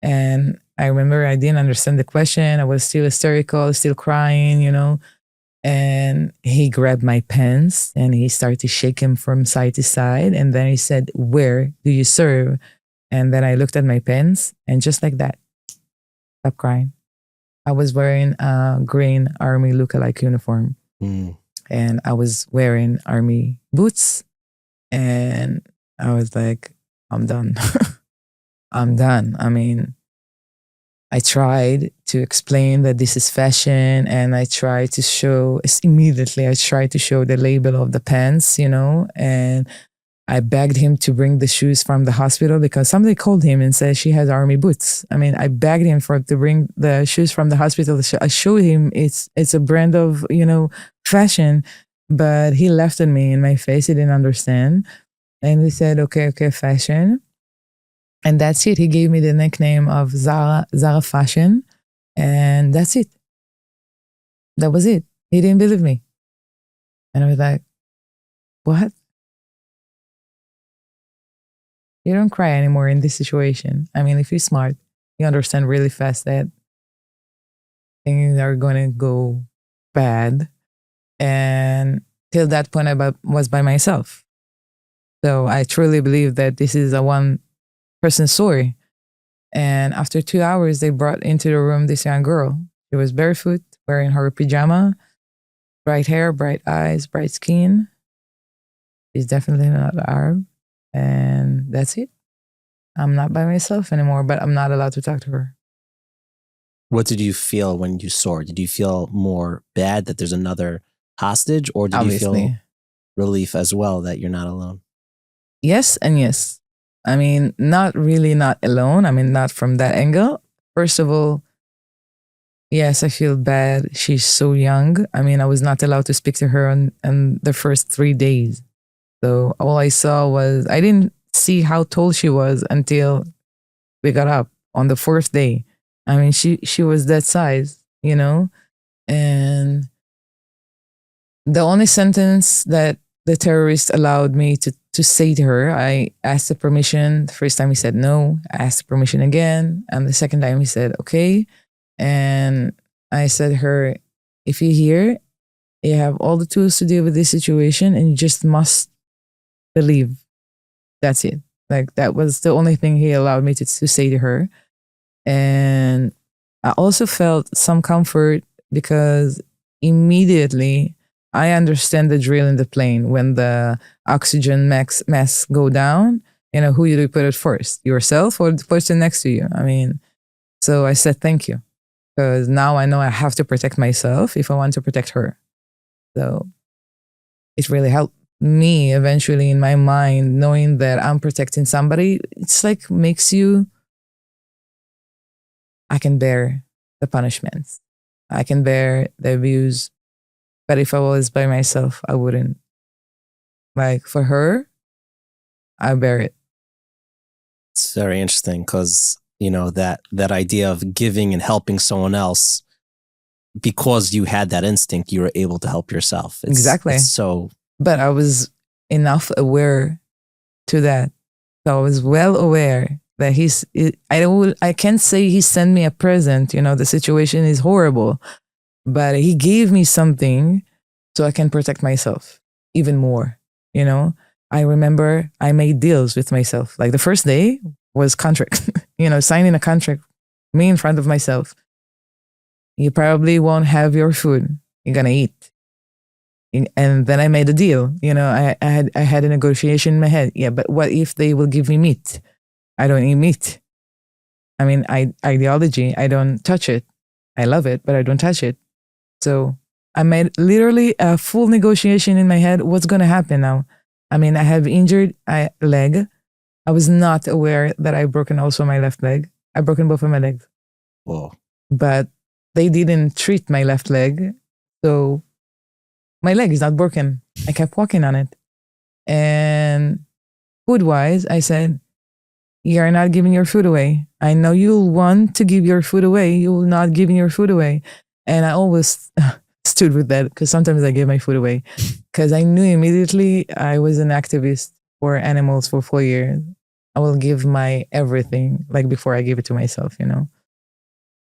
And I remember I didn't understand the question. I was still hysterical, still crying, And he grabbed my pants and he started to shake him from side to side. And then he said, where do you serve? And then I looked at my pants and just like that, stopped crying. I was wearing a green army lookalike uniform. And I was wearing army boots. And I was like, I'm done. I'm done. I mean, I tried to explain that this is fashion, and I tried to show the label of the pants, and I begged him to bring the shoes from the hospital because somebody called him and said she has army boots. I mean, I begged him to bring the shoes from the hospital. I showed him it's a brand of, fashion, but he laughed at me in my face. He didn't understand. And he said, okay, fashion. And that's it. He gave me the nickname of Zara Fashion. And that's it. That was it. He didn't believe me. And I was like, what? You don't cry anymore in this situation. I mean, if you're smart, you understand really fast that things are going to go bad. And till that point, I was by myself. So I truly believe that this is a one-person story. And after 2 hours, they brought into the room this young girl. She was barefoot, wearing her pajama, bright hair, bright eyes, bright skin. She's definitely not Arab. And that's it. I'm not by myself anymore, but I'm not allowed to talk to her. What did you feel when you saw her? Did you feel more bad that there's another hostage, or did you feel relief as well that you're not alone? Yes and yes. I mean, not really not alone. I mean, not from that angle. First of all, yes, I feel bad. She's so young. I mean, I was not allowed to speak to her on the first 3 days. So all I saw was, I didn't see how tall she was until we got up on the 4th day. I mean, she was that size, And the only sentence that the terrorist allowed me to say to her, I asked the permission. The first time he said no. I asked the permission again. And the second time he said, okay. And I said to her, if you're here, you have all the tools to deal with this situation and you just must believe. That's it. Like, that was the only thing he allowed me to say to her. And I also felt some comfort because immediately I understand the drill in the plane. When the oxygen masks go down, who do you put it first? Yourself or the person next to you? I mean, so I said thank you. Because now I know I have to protect myself if I want to protect her. So it really helped me eventually in my mind, knowing that I'm protecting somebody. It's like makes you, I can bear the punishments. I can bear the abuse. But if I was by myself, I wouldn't. Like, for her, I bear it. It's very interesting because, that idea of giving and helping someone else, because you had that instinct, you were able to help yourself. Exactly. But I was enough aware to that. So I was well aware that I can't say he sent me a present. The situation is horrible. But he gave me something so I can protect myself even more, I remember I made deals with myself. Like, the first day was contract, signing a contract, me in front of myself. You probably won't have your food. You're going to eat. And then I made a deal. I had a negotiation in my head. Yeah, but what if they will give me meat? I don't eat meat. I mean, ideology, I don't touch it. I love it, but I don't touch it. So I made literally a full negotiation in my head. What's going to happen now? I mean, I have injured leg. I was not aware that I broken also my left leg. I broken both of my legs. Whoa. But they didn't treat my left leg. So my leg is not broken. I kept walking on it. And food wise, I said, you are not giving your food away. I know you'll want to give your food away. You will not give your food away. And I always stood with that because sometimes I gave my food away because I knew immediately I was an activist for animals for 4 years. I will give my everything like before I give it to myself, you know.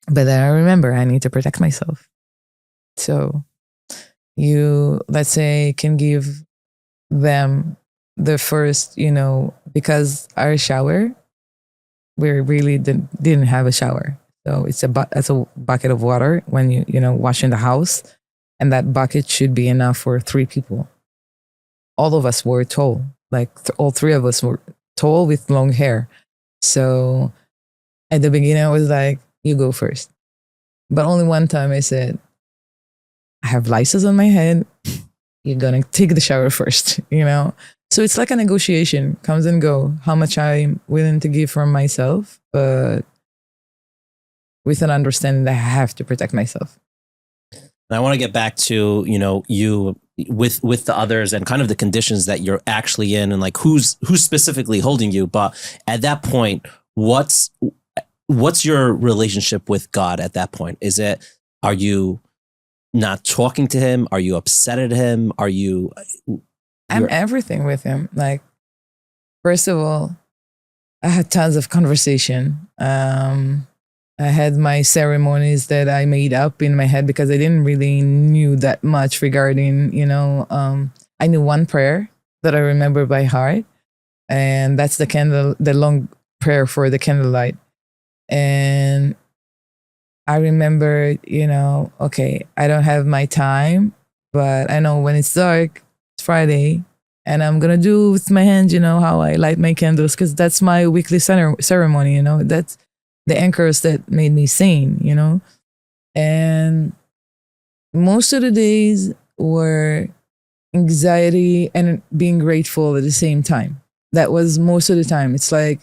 But then I remember I need to protect myself. So you, let's say, can give them the first, you know, because our shower, we really didn't have a shower. So it's a bucket of water when you know, wash in the house. And that bucket should be enough for 3 people. All of us were tall. Like all 3 of us were tall with long hair. So at the beginning, I was like, you go first. But only one time I said, I have lices on my head. You're going to take the shower first, you know? So it's like a negotiation, comes and go, how much I'm willing to give from myself, but with an understanding that I have to protect myself. And I want to get back to, you know, you with the others and kind of the conditions that you're actually in and like who's specifically holding you. But at that point, what's your relationship with God at that point? Are you not talking to him? Are you upset at him? I'm everything with him. Like, first of all, I had tons of conversation. I had my ceremonies that I made up in my head because I didn't really knew that much regarding, you know, I knew one prayer that I remember by heart. And that's the long prayer for the candlelight. And I remember, you know, okay, I don't have my time, but I know when it's dark, it's Friday, and I'm going to do with my hands, you know, how I light my candles, because that's my weekly ceremony, you know, that's the anchors that made me sane, you know. And most of the days were anxiety and being grateful at the same time. That was most of the time. It's like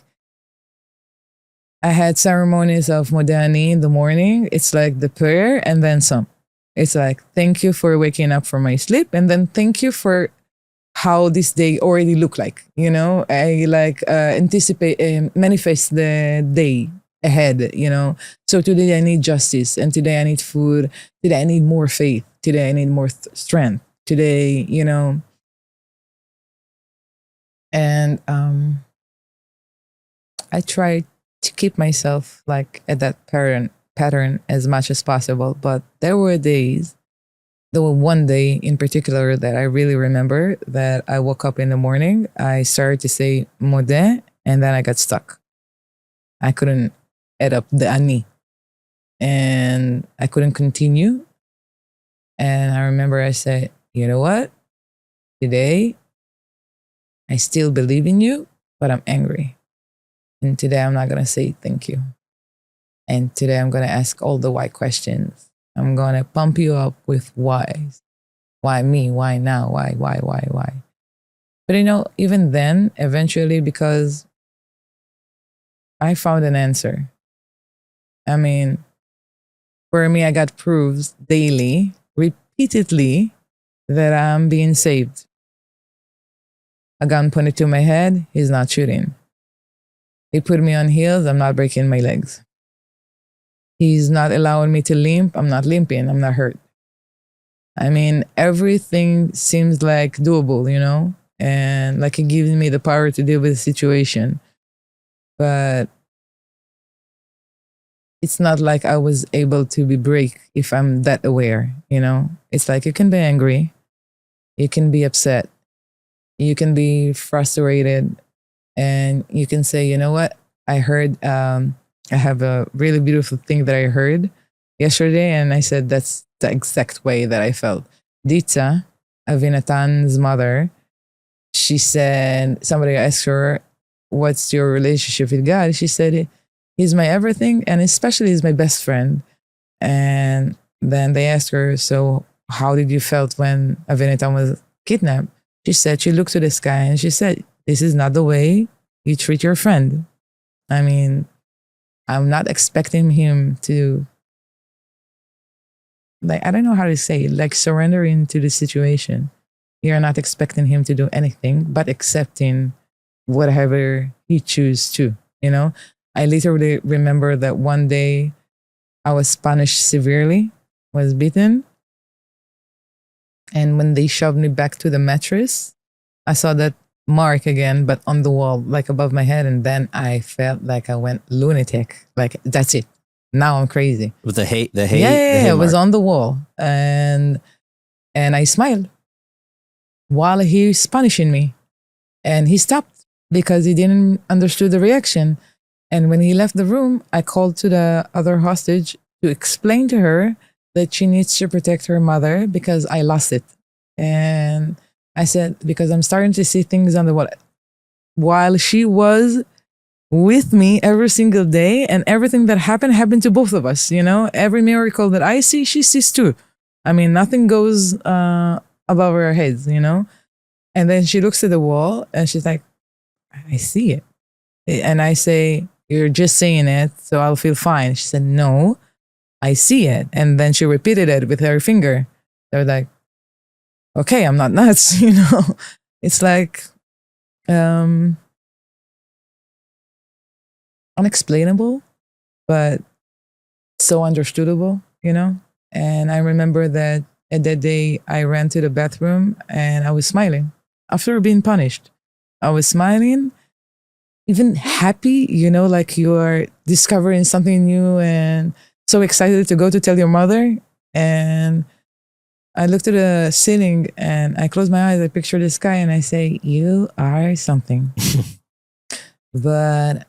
I had ceremonies of Modani in the morning. It's like the prayer and then some. It's like, thank you for waking up from my sleep. And then thank you for how this day already looked like. You know, I like anticipate, manifest the day ahead, you know. So today I need justice. And today I need food. Today I need more faith. Today I need more strength. Today, you know. And I try to keep myself like at that pattern as much as possible. But there were one day in particular that I really remember that I woke up in the morning, I started to say modeh, and then I got stuck. I couldn't add up the ani. And I couldn't continue. And I remember I said, you know what? Today, I still believe in you, but I'm angry. And today I'm not going to say thank you. And today I'm going to ask all the why questions. I'm going to pump you up with whys. Why me? Why now? Why? But you know, even then, eventually, because I found an answer. I mean, for me, I got proofs daily, repeatedly, that I'm being saved. A gun pointed to my head, he's not shooting. He put me on heels, I'm not breaking my legs. He's not allowing me to limp, I'm not limping, I'm not hurt. I mean, everything seems like doable, you know? And like it gives me the power to deal with the situation. But it's not like I was able to be brave if I'm that aware, you know? It's like you can be angry, you can be upset, you can be frustrated, and you can say, you know what? I heard, I have a really beautiful thing that I heard yesterday, and I said, that's the exact way that I felt. Ditsa, Avinatan's mother, she said, somebody asked her, what's your relationship with God? She said, he's my everything, and especially he's my best friend. And then they asked her, so how did you felt when Avenita was kidnapped? She said she looked to the sky and she said, this is not the way you treat your friend. I mean, I'm not expecting him to, like, I don't know how to say it, like surrendering to the situation. You're not expecting him to do anything, but accepting whatever he chooses to, you know? I literally remember that one day I was punished severely, was beaten. And when they shoved me back to the mattress, I saw that mark again, but on the wall, like above my head. And then I felt like I went lunatic. Like, that's it. Now I'm crazy. With the hate, Yeah, it was on the wall. And I smiled while he's punishing me. And he stopped because he didn't understand the reaction. And when he left the room, I called to the other hostage to explain to her that she needs to protect her mother because I lost it. And I said, because I'm starting to see things on the wall. While she was with me every single day, and everything that happened to both of us, you know? Every miracle that I see, she sees too. I mean, nothing goes above our heads, you know? And then she looks at the wall and she's like, I see it. And I say, you're just saying it, so I'll feel fine. She said, no, I see it. And then she repeated it with her finger. They were like, okay, I'm not nuts, you know? It's like unexplainable, but so understandable, you know? And I remember that at that day, I ran to the bathroom and I was smiling after being punished. I was smiling, even happy, you know, like you are discovering something new and so excited to go to tell your mother. And I looked at the ceiling and I closed my eyes, I picture the sky and I say, you are something. But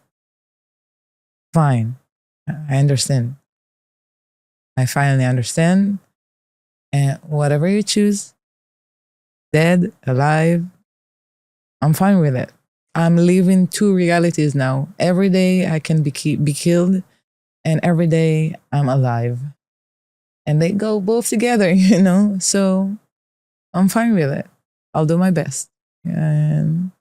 fine, I understand. I finally understand. And whatever you choose, dead, alive, I'm fine with it. I'm living two realities now. Every day I can be killed, and every day I'm alive. And they go both together, you know? So I'm fine with it. I'll do my best. And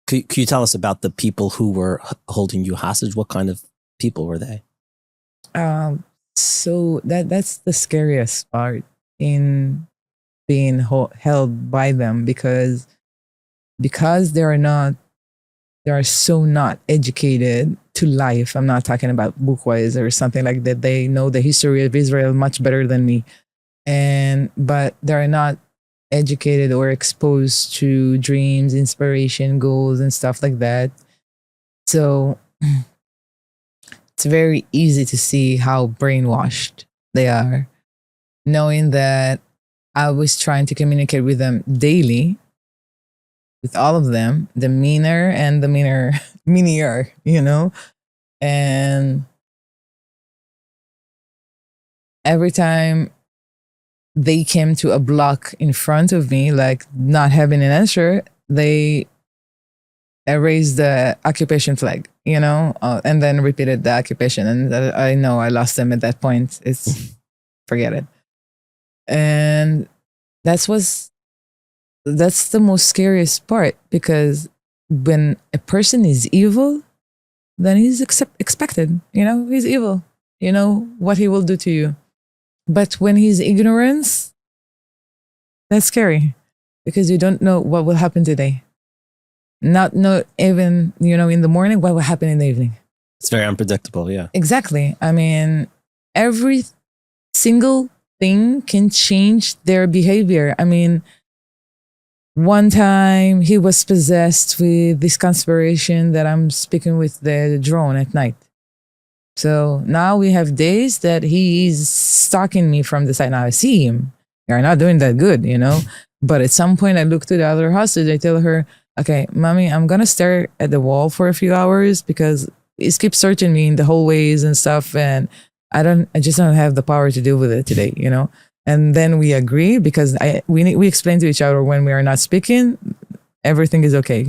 Can you tell us about the people who were holding you hostage? What kind of people were they? So that's the scariest part in being held by them because they are so not educated to life. I'm not talking about bookwise or something like that. They know the history of Israel much better than me. But they're not educated or exposed to dreams, inspiration, goals, and stuff like that. So it's very easy to see how brainwashed they are, knowing that I was trying to communicate with them daily, with all of them, the meaner and the meaner, you know? And every time they came to a block in front of me, like not having an answer, they erased the occupation flag, you know, and then repeated the occupation. And I know I lost them at that point. It's forget it. And that's the most scariest part, because when a person is evil, then he's expected, you know, he's evil, you know what he will do to you. But when he's ignorance, that's scary because you don't know what will happen today. Not even, you know, in the morning, what will happen in the evening. It's very unpredictable, yeah. Exactly. I mean, every single thing can change their behavior. I mean, one time he was possessed with this conspiration that I'm speaking with the drone at night. So now we have days that he's stalking me from the side. Now I see him. You're not doing that good, you know? But at some point I look to the other hostage. I tell her, okay, mommy, I'm going to stare at the wall for a few hours because it keeps searching me in the hallways and stuff. And I just don't have the power to deal with it today, you know? And then we agree because we explain to each other when we are not speaking, everything is okay.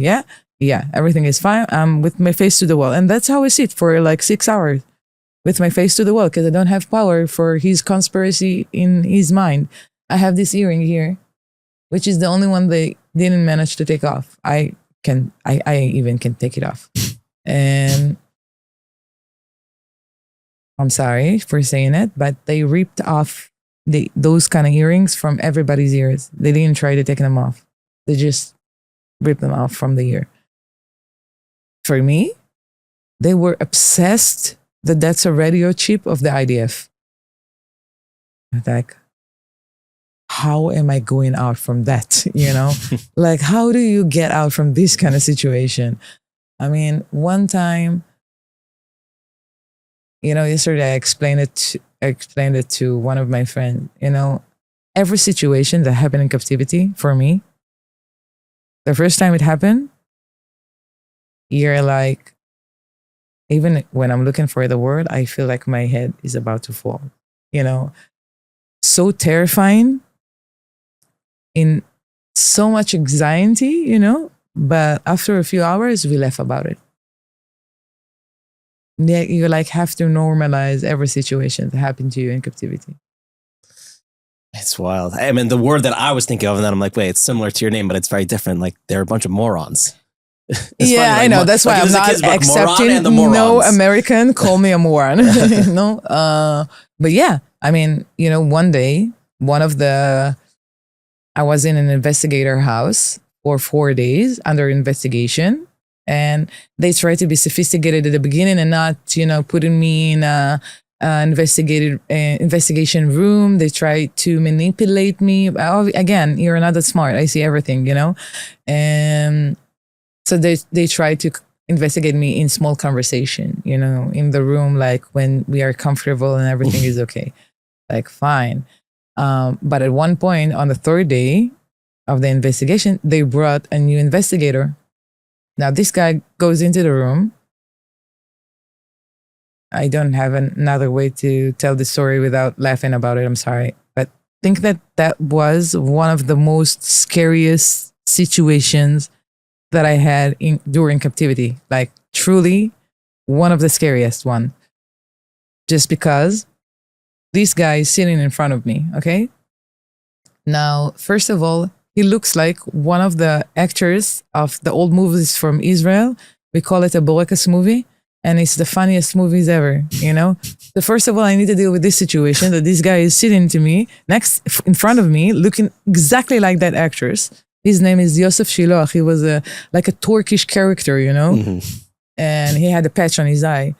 Yeah, everything is fine. I'm with my face to the wall. And that's how we sit for like 6 hours. with my face to the wall because I don't have power for his conspiracy in his mind. I have this earring here, which is the only one they didn't manage to take off. I even can take it off. And I'm sorry for saying it, but they ripped off those kind of earrings from everybody's ears. They didn't try to take them off. They just ripped them off from the ear. For me, they were obsessed that that's a radio chip of the IDF. Like, how am I going out from that? You know, like, how do you get out from this kind of situation? I mean, one time, you know, yesterday I explained it to one of my friends. You know, every situation that happened in captivity for me, the first time it happened, you're like, even when I'm looking for the word, I feel like my head is about to fall. You know, so terrifying, in so much anxiety, you know, but after a few hours, we laugh about it. You like have to normalize every situation that happened to you in captivity. It's wild. I mean, the word that I was thinking of, and then I'm like, wait, it's similar to your name, but it's very different. Like, they're a bunch of morons. It's yeah, funny, like, I know. That's why I'm not accepting no American call me a moron. No, but yeah, I mean, you know, one day, I was in an investigator house for 4 days under investigation, and they tried to be sophisticated at the beginning and not, you know, putting me in a investigation room. They tried to manipulate me. Again, you're not that smart. I see everything, you know, and so they tried to investigate me in small conversation, you know, in the room, like when we are comfortable and everything is okay, like fine. But at one point on the third day of the investigation, they brought a new investigator. Now this guy goes into the room. I don't have another way to tell the story without laughing about it. I'm sorry. But think that was one of the most scariest situations that I had during captivity. Like truly one of the scariest one. Just because this guy is sitting in front of me, okay? Now, first of all, he looks like one of the actors of the old movies from Israel. We call it a Borekas movie, and it's the funniest movies ever, you know? So first of all, I need to deal with this situation that this guy is sitting to me, in front of me, looking exactly like that actress. His name is Yosef Shiloach. He was like a Turkish character, you know? Mm-hmm. And he had a patch on his eye.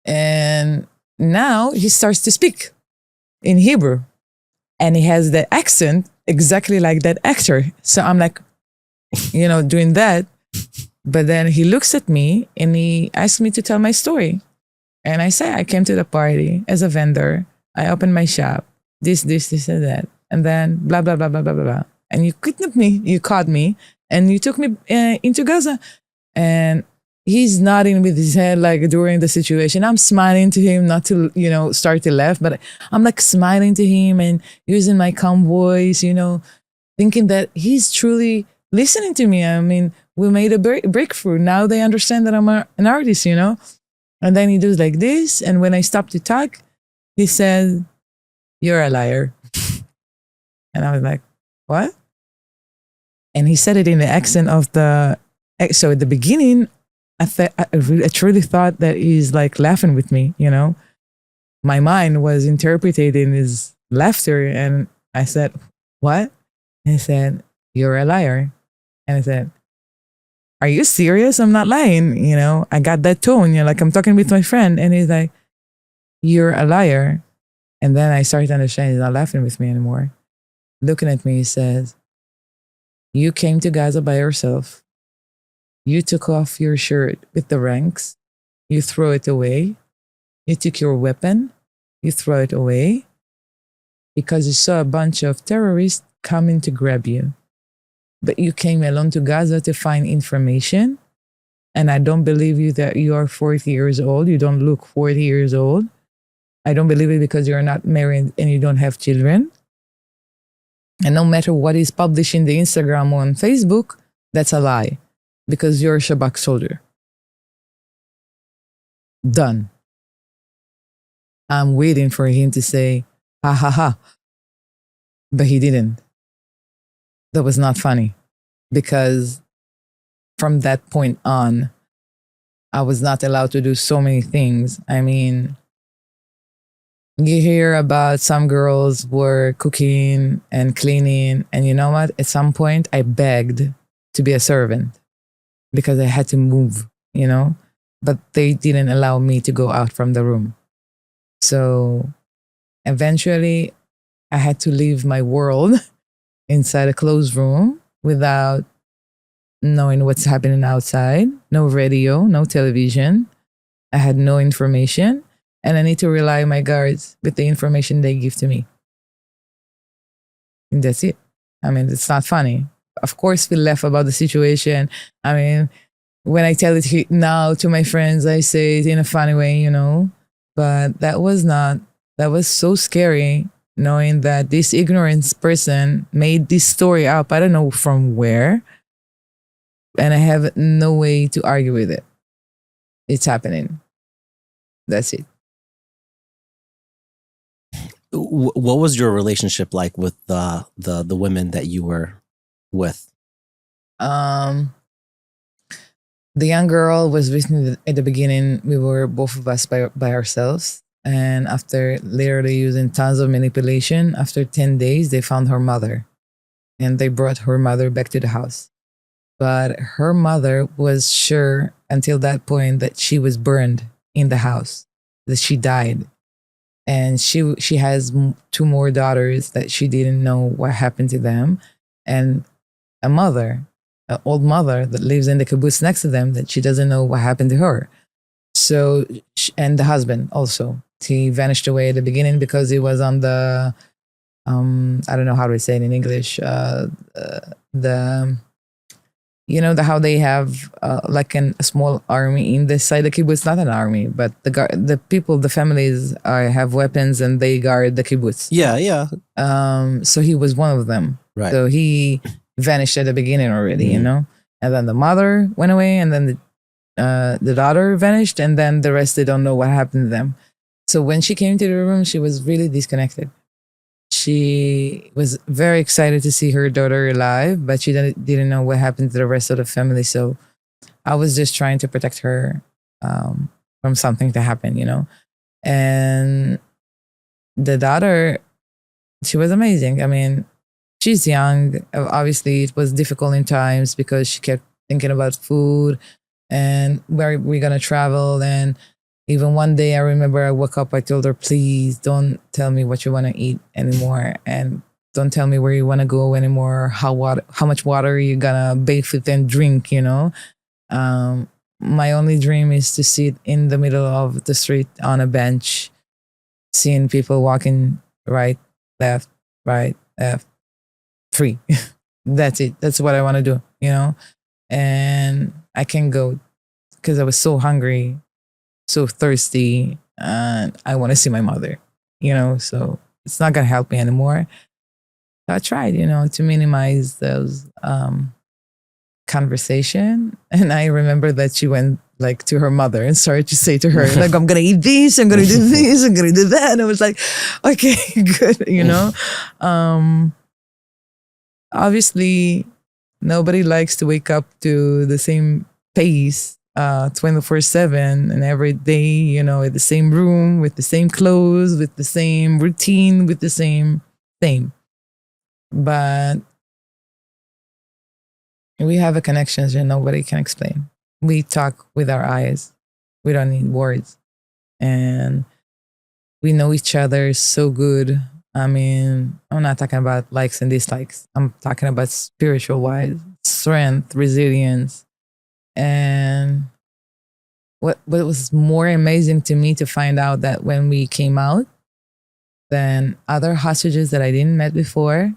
And now he starts to speak in Hebrew, and he has the accent exactly like that actor. So I'm like, you know, doing that. But then he looks at me and he asks me to tell my story. And I say, I came to the party as a vendor. I opened my shop, this, and that. And then blah, blah, blah, blah, blah, blah, blah. And you kidnapped me, you caught me, and you took me into Gaza. And he's nodding with his head like during the situation. I'm smiling to him, not to, you know, start to laugh, but I'm like smiling to him and using my calm voice, you know, thinking that he's truly listening to me. I mean, we made a breakthrough. Now they understand that I'm an artist, you know? And then he does like this. And when I stopped to talk, he said, "You're a liar." And I was like, what? And he said it in the accent of so at the beginning, I truly thought that he's like laughing with me, you know? My mind was interpreting his laughter, and I said, what? And he said, "You're a liar." And I said, "Are you serious? I'm not lying." You know, I got that tone, you know, like I'm talking with my friend. And he's like, "You're a liar." And then I started to understand he's not laughing with me anymore. Looking at me, he says, "You came to Gaza by yourself. You took off your shirt with the ranks. You throw it away. You took your weapon. You throw it away because you saw a bunch of terrorists coming to grab you. But you came alone to Gaza to find information. And I don't believe you that you are 40 years old. You don't look 40 years old. I don't believe it because you're not married and you don't have children. And no matter what is published in the Instagram or on Facebook, that's a lie. Because you're a Shabak soldier." Done. I'm waiting for him to say, ha ha ha. But he didn't. That was not funny because from that point on, I was not allowed to do so many things. I mean, you hear about some girls were cooking and cleaning, and you know what? At some point, I begged to be a servant because I had to move, you know? But they didn't allow me to go out from the room. So eventually, I had to leave my world inside a closed room without knowing what's happening outside. No radio, no television. I had no information. And I need to rely on my guards with the information they give to me. And that's it. I mean, it's not funny. Of course, we laugh about the situation. I mean, when I tell it now to my friends, I say it in a funny way, you know. But that was so scary knowing that this ignorant person made this story up. I don't know from where. And I have no way to argue with it. It's happening. That's it. What was your relationship like with the women that you were with? The young girl was with me at the beginning. We were both of us by ourselves. And after literally using tons of manipulation, after 10 days, they found her mother. And they brought her mother back to the house. But her mother was sure until that point that she was burned in the house, that she died. And she has 2 more daughters that she didn't know what happened to them. And a mother, an old mother that lives in the kibbutz next to them that she doesn't know what happened to her. So, and the husband also. He vanished away at the beginning because he was on the, I don't know how to say it in English, how they have like a small army in this side of the kibbutz, not an army, but the people, the families have weapons and they guard the kibbutz. Yeah. So he was one of them. Right. So he vanished at the beginning already, you know? And then the mother went away and then the daughter vanished and then the rest, they don't know what happened to them. So when she came to the room, she was really disconnected. She was very excited to see her daughter alive, but she didn't know what happened to the rest of the family. So I was just trying to protect her from something to happen, you know? And the daughter, she was amazing. I mean, she's young. Obviously, it was difficult in times because she kept thinking about food and where we're going to travel. And even one day, I remember I woke up, I told her, please don't tell me what you want to eat anymore. And don't tell me where you want to go anymore, how much water you're going to bathe with and drink, you know. My only dream is to sit in the middle of the street on a bench, seeing people walking right, left, free. That's it. That's what I want to do, you know. And I can go because I was so hungry, so thirsty, and I want to see my mother, you know, so it's not going to help me anymore. So I tried, you know, to minimize those conversation. And I remember that she went like to her mother and started to say to her, like, I'm going to eat this, I'm going to do this, I'm going to do that. And I was like, okay, good, you know. Obviously, nobody likes to wake up to the same pace 24/7 and every day, you know, in the same room, with the same clothes, with the same routine, with the same thing. But we have a connection that nobody can explain. We talk with our eyes. We don't need words. And we know each other so good. I mean, I'm not talking about likes and dislikes. I'm talking about spiritual wise, strength, resilience. And what was more amazing to me to find out that when we came out, then other hostages that I didn't met before,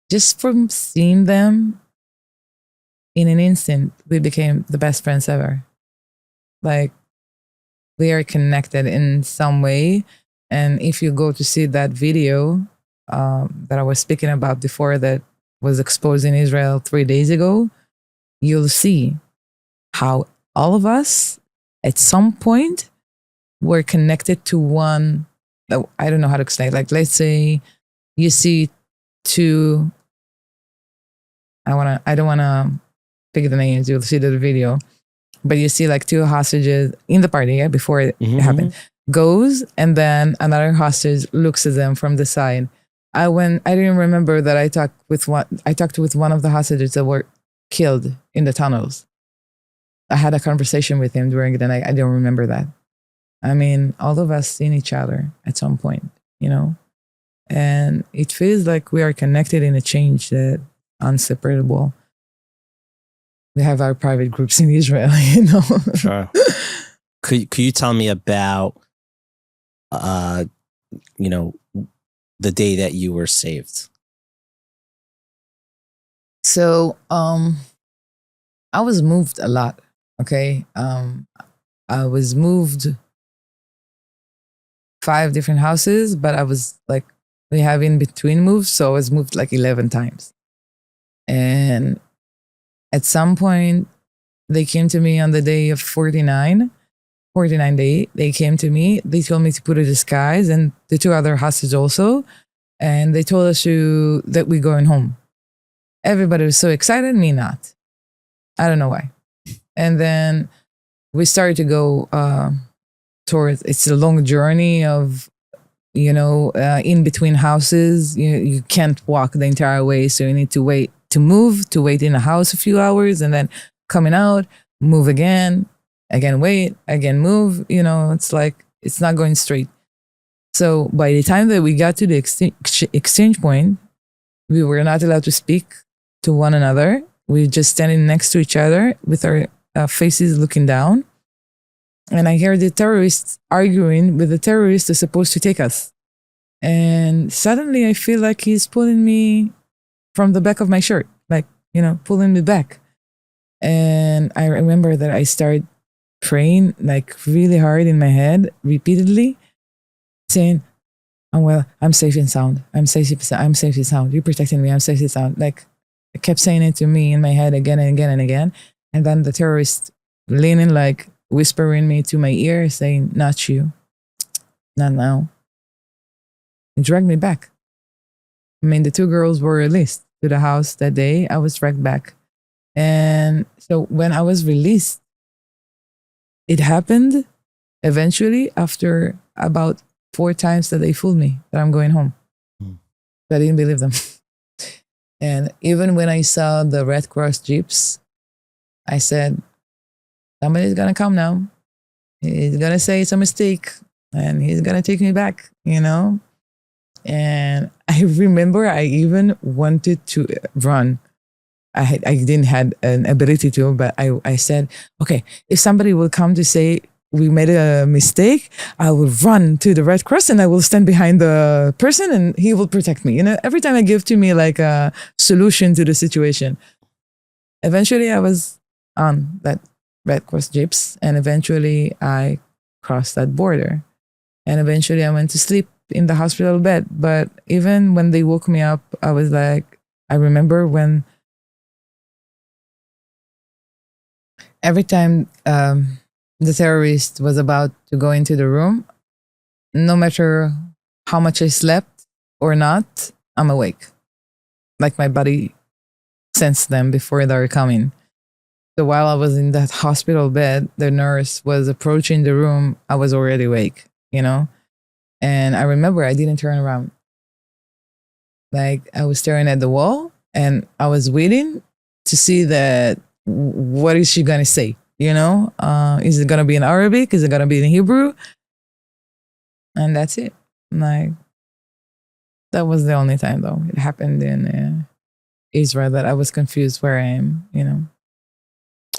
just from seeing them in an instant, we became the best friends ever. Like, we are connected in some way. And if you go to see that video that I was speaking about before that was exposed in Israel 3 days ago, you'll see how all of us at some point were connected to one I don't know how to explain. Like, let's say you see two. I don't wanna pick the names. You'll see the video, but you see like two hostages in the party, before it happened. Goes, and then another hostage looks at them from the side. I didn't remember that I talked with one of the hostages that were killed in the tunnels. I had a conversation with him during the night. I don't remember that. I mean, all of us seen each other at some point, and it feels like we are connected in a change that inseparable. We have our private groups in Israel, Sure. Could you tell me about, the day that you were saved? So, I was moved a lot. Okay. I was moved 5 different houses, but I was like, we have in between moves. So I was moved like 11 times. And at some point, they came to me on the day of 49 day. They came to me. They told me to put a disguise, and the 2 other hostages also. And they told us that we're going home. Everybody was so excited, me not. I don't know why. And then we started to go towards, it's a long journey of, in between houses. You can't walk the entire way, so you need to wait in a house a few hours, and then coming out, move again wait, again move. It's like, it's not going straight. So by the time that we got to the exchange point, we were not allowed to speak to one another. We were just standing next to each other with our faces looking down. And I heard the terrorists arguing with the terrorists who's supposed to take us. And suddenly I feel like he's pulling me from the back of my shirt, like, pulling me back. And I remember that I started praying like really hard in my head, repeatedly, saying, "Oh, well, I'm safe and sound. I'm safe and sound. You're protecting me. I'm safe and sound." Like, I kept saying it to me in my head again and again and again. And then the terrorist leaning, like whispering me to my ear, saying, "Not you. Not now." And dragged me back. I mean, the 2 girls were released to the house that day. I was dragged back. And so when I was released, it happened eventually after about 4 times that they fooled me that I'm going home. But I didn't believe them. And even when I saw the Red Cross jeeps, I said, somebody's going to come now. He's going to say it's a mistake, and he's going to take me back, And I remember I even wanted to run. I didn't have an ability to, but I said, okay, if somebody will come to say we made a mistake, I will run to the Red Cross and I will stand behind the person and he will protect me. Every time I give to me like a solution to the situation. Eventually I was on that Red Cross jeeps, and eventually I crossed that border. And eventually I went to sleep in the hospital bed. But even when they woke me up, I was like, I remember when every time the terrorist was about to go into the room, no matter how much I slept or not, I'm awake. Like my body sensed them before they were coming. So while I was in that hospital bed, the nurse was approaching the room. I was already awake, And I remember I didn't turn around. Like, I was staring at the wall and I was waiting to see that, what is she going to say? Is it going to be in Arabic? Is it going to be in Hebrew? And that's it. Like, that was the only time though. It happened in Israel that I was confused where I am,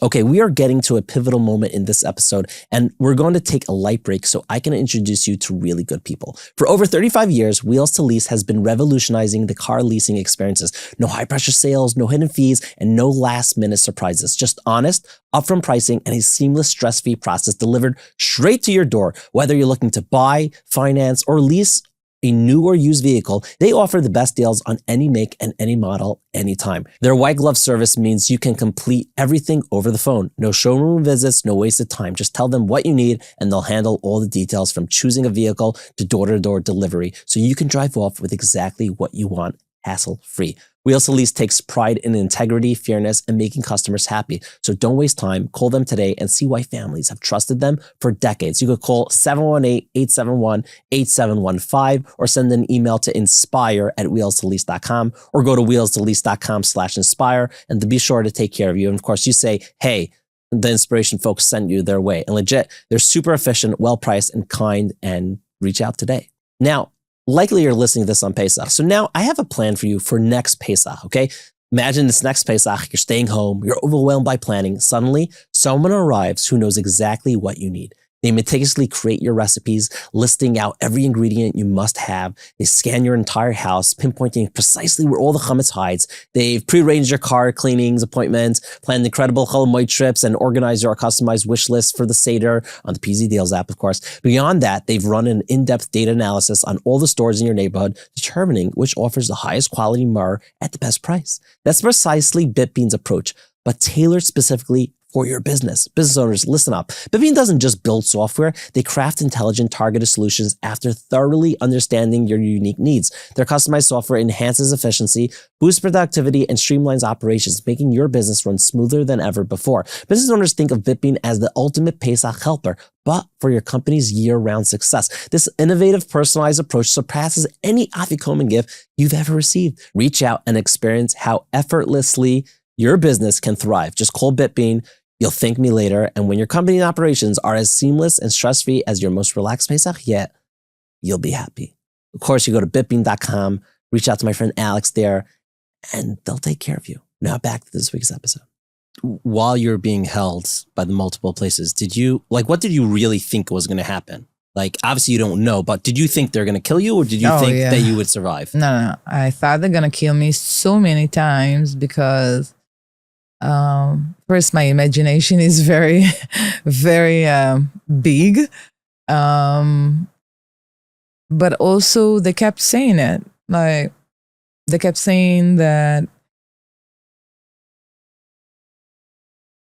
Okay, we are getting to a pivotal moment in this episode, and we're going to take a light break so I can introduce you to really good people. For over 35 years, Wheels to Lease has been revolutionizing the car leasing experiences. No high-pressure sales, no hidden fees, and no last-minute surprises. Just honest, upfront pricing, and a seamless, stress-free process delivered straight to your door. Whether you're looking to buy, finance, or lease, a new or used vehicle, they offer the best deals on any make and any model, anytime. Their white glove service means you can complete everything over the phone. No showroom visits, no wasted time. Just tell them what you need and they'll handle all the details from choosing a vehicle to door-to-door delivery so you can drive off with exactly what you want, hassle-free. Wheels to Lease takes pride in integrity, fairness, and making customers happy. So don't waste time. Call them today and see why families have trusted them for decades. You could call 718-871-8715 or send an email to inspire@wheelstolease.com or go to wheelstolease.com/inspire and to be sure to take care of you. And of course, you say, hey, the inspiration folks sent you their way. And legit, they're super efficient, well-priced, and kind, and reach out today. Now, likely you're listening to this on Pesach. So now I have a plan for you for next Pesach, okay? Imagine this next Pesach, you're staying home, you're overwhelmed by planning. Suddenly, someone arrives who knows exactly what you need. They meticulously create your recipes, listing out every ingredient you must have. They scan your entire house, pinpointing precisely where all the chametz hides. They've prearranged your car cleanings, appointments, planned incredible Chol Hamoed trips, and organized your customized wish list for the Seder on the PZ Deals app, of course. Beyond that, they've run an in-depth data analysis on all the stores in your neighborhood, determining which offers the highest quality myrrh at the best price. That's precisely BitBean's approach, but tailored specifically for your business. Business owners, listen up. BitBean doesn't just build software. They craft intelligent, targeted solutions after thoroughly understanding your unique needs. Their customized software enhances efficiency, boosts productivity, and streamlines operations, making your business run smoother than ever before. Business owners think of BitBean as the ultimate Pesach helper, but for your company's year-round success. This innovative, personalized approach surpasses any afikoman gift you've ever received. Reach out and experience how effortlessly your business can thrive. Just call BitBean. You'll thank me later. And when your company and operations are as seamless and stress-free as your most relaxed Pesach yet, you'll be happy. Of course, you go to bitbean.com, reach out to my friend Alex there, and they'll take care of you. Now back to this week's episode. While you're being held by the multiple places, what did you really think was going to happen? Like, obviously you don't know, but did you think they're going to kill you or did you think that you would survive? No. I thought they're going to kill me so many times because first, my imagination is very, very big. But also they kept saying it. Like, they kept saying that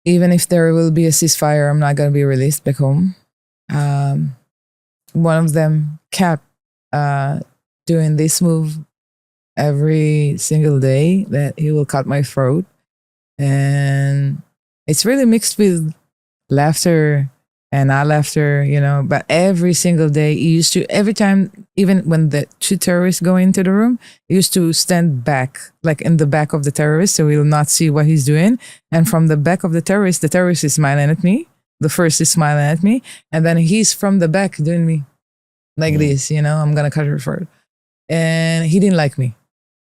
even if there will be a ceasefire, I'm not going to be released back home. One of them kept doing this move every single day, that he will cut my throat. And it's really mixed with laughter and not laughter, but every single day he used to, every time, even when the two terrorists go into the room, he used to stand back, like in the back of the terrorist, so we will not see what he's doing. And from the back of the terrorist is smiling at me. The first is smiling at me. And then he's from the back doing me like this, I'm going to cut her throat. And he didn't like me.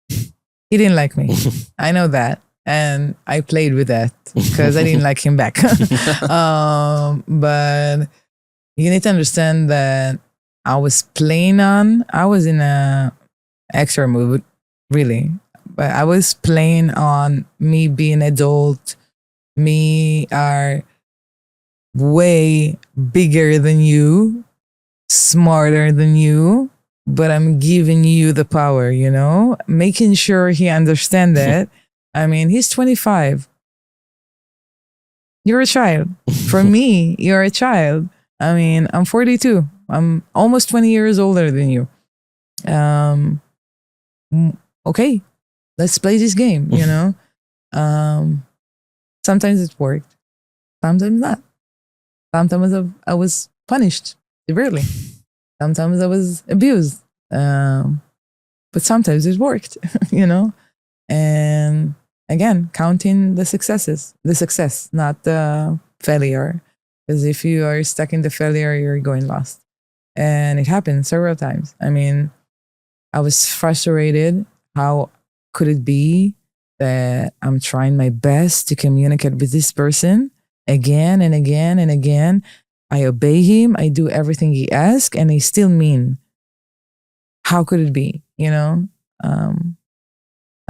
He didn't like me. I know that. And I played with that because I didn't like him back. But you need to understand that I was in a extra mood, really. But I was playing on me being adult. Me are way bigger than you, smarter than you, but I'm giving you the power, making sure he understands that. I mean, he's 25. You're a child. For me, you're a child. I mean, I'm 42. I'm almost 20 years older than you. Okay, let's play this game, Sometimes it worked. Sometimes not. Sometimes I was punished severely. Sometimes I was abused. But sometimes it worked, And again, counting the success, not the failure. Because if you are stuck in the failure, you're going lost. And it happened several times. I mean, I was frustrated. How could it be that I'm trying my best to communicate with this person again and again and again? I obey him. I do everything he asks, and he's still mean. How could it be?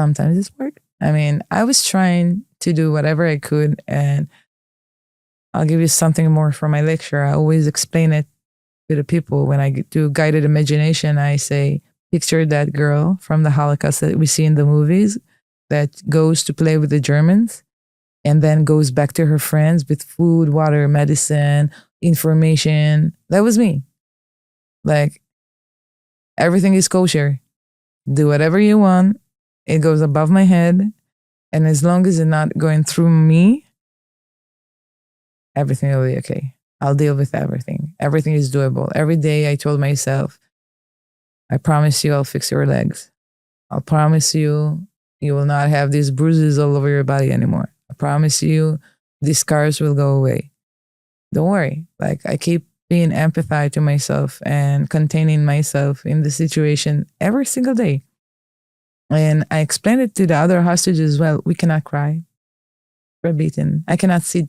Sometimes it's work. I mean, I was trying to do whatever I could, and I'll give you something more from my lecture. I always explain it to the people when I do guided imagination. I say, picture that girl from the Holocaust that we see in the movies that goes to play with the Germans and then goes back to her friends with food, water, medicine, information. That was me. Like, everything is kosher. Do whatever you want. It goes above my head. And as long as it's not going through me, everything will be okay. I'll deal with everything. Everything is doable. Every day I told myself, I promise you I'll fix your legs. I'll promise you you will not have these bruises all over your body anymore. I promise you these scars will go away. Don't worry. Like, I keep being empathetic to myself and containing myself in the situation every single day. And I explained it to the other hostages as well. We cannot cry. We're beaten. I cannot sit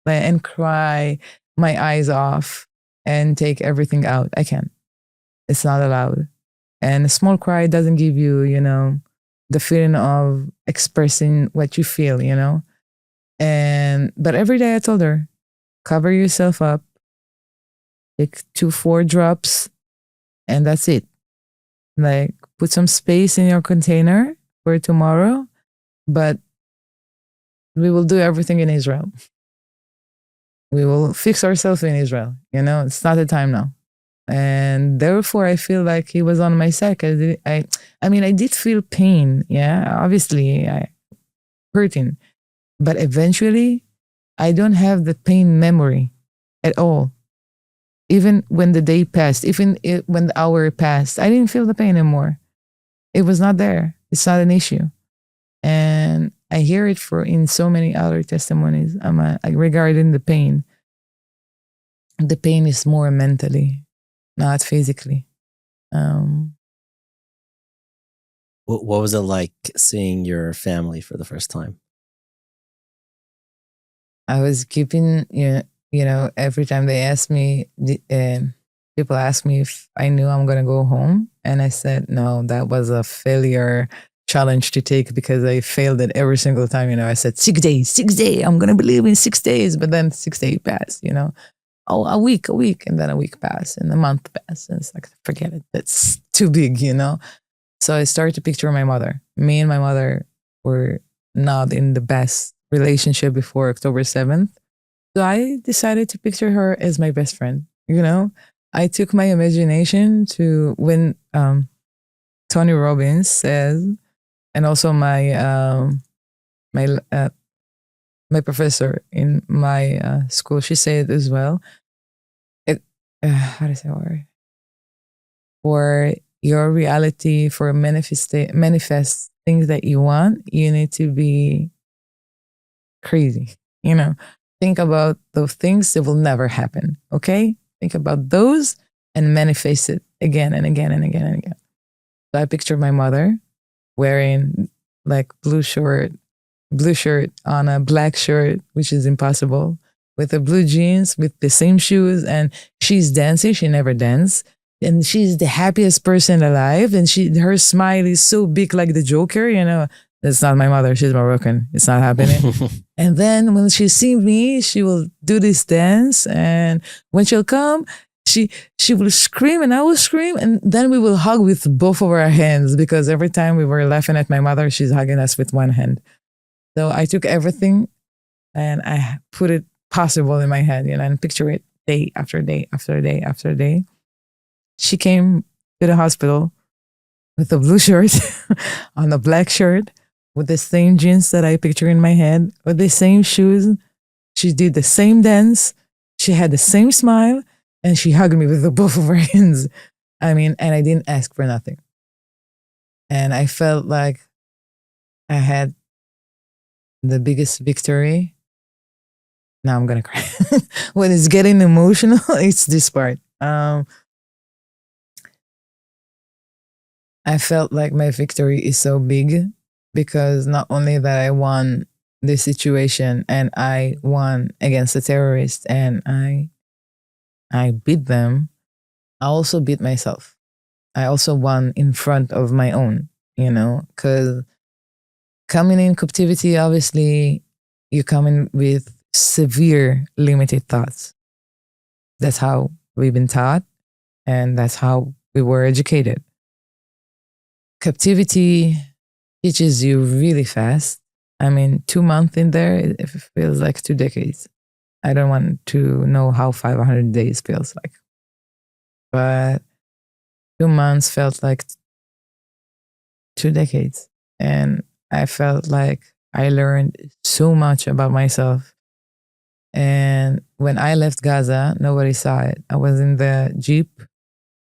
and cry my eyes off and take everything out. I can't. It's not allowed. And a small cry doesn't give you, the feeling of expressing what you feel, But every day I told her, cover yourself up, take 2-4 drops, and that's it. Like, put some space in your container for tomorrow, but we will do everything in Israel. We will fix ourselves in Israel. It's not the time now. And therefore, I feel like he was on my side. I did feel pain. Yeah, obviously, hurting. But eventually, I don't have the pain memory at all. Even when the day passed, when the hour passed, I didn't feel the pain anymore. It was not there. It's not an issue. And I hear it in so many other testimonies regarding the pain. The pain is more mentally, not physically. What was it like seeing your family for the first time? I was keeping, every time they asked me, people asked me if I knew I'm going to go home. And I said, no, that was a failure challenge to take because I failed it every single time. I said 6 days, I'm going to believe in 6 days. But then 6 days passed, Oh, a week, and then a week passed and a month passed. And it's like, forget it. That's too big, So I started to picture my mother. Me and my mother were not in the best relationship before October 7th. So I decided to picture her as my best friend. I took my imagination to when Tony Robbins says, and also my professor in my school, she said as well. How does that work? For your reality, for manifest things that you want, you need to be crazy. Think about those things that will never happen. Okay, think about those and manifest it again and again and again and again. So I pictured my mother wearing like blue shirt on a black shirt, which is impossible, with the blue jeans, with the same shoes, and she's dancing. She never danced. And she's the happiest person alive. And her smile is so big like the Joker, That's not my mother. She's Moroccan. It's not happening. And then when she sees me, she will do this dance. And when she'll come, she will scream and I will scream. And then we will hug with both of our hands because every time we were laughing at my mother, she's hugging us with one hand. So I took everything and I put it possible in my head, and picture it day after day after day after day. She came to the hospital with a blue shirt on a black shirt with the same jeans that I picture in my head, with the same shoes. She did the same dance. She had the same smile and she hugged me with the both of her hands. And I didn't ask for nothing. And I felt like I had the biggest victory. Now I'm going to cry. When it's getting emotional, it's this part. I felt like my victory is so big because not only that I won this situation and I won against the terrorists and I beat them, I also beat myself. I also won in front of my own, because coming in captivity, obviously, you come in with severe limited thoughts. That's how we've been taught. And that's how we were educated. Captivity teaches you really fast. I mean, 2 months in there, it feels like 2 decades. I don't want to know how 500 days feels like. But 2 months felt like 2 decades. And I felt like I learned so much about myself. And when I left Gaza, nobody saw it. I was in the Jeep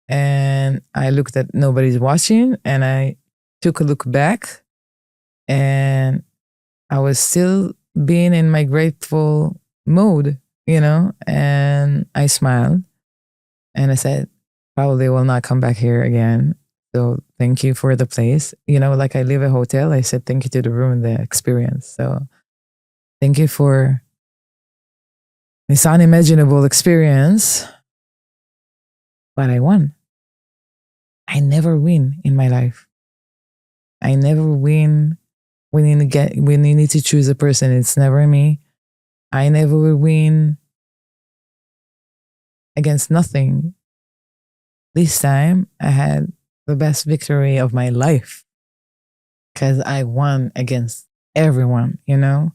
and I looked at nobody's watching and I took a look back and I was still being in my grateful mode, and I smiled and I said, probably will not come back here again. So thank you for the place. Like I leave a hotel, I said thank you to the room and the experience. So thank you for this unimaginable experience. But I won. I never win in my life. I never win when you need to choose a person. It's never me. I never will win against nothing. This time I had the best victory of my life because I won against everyone, And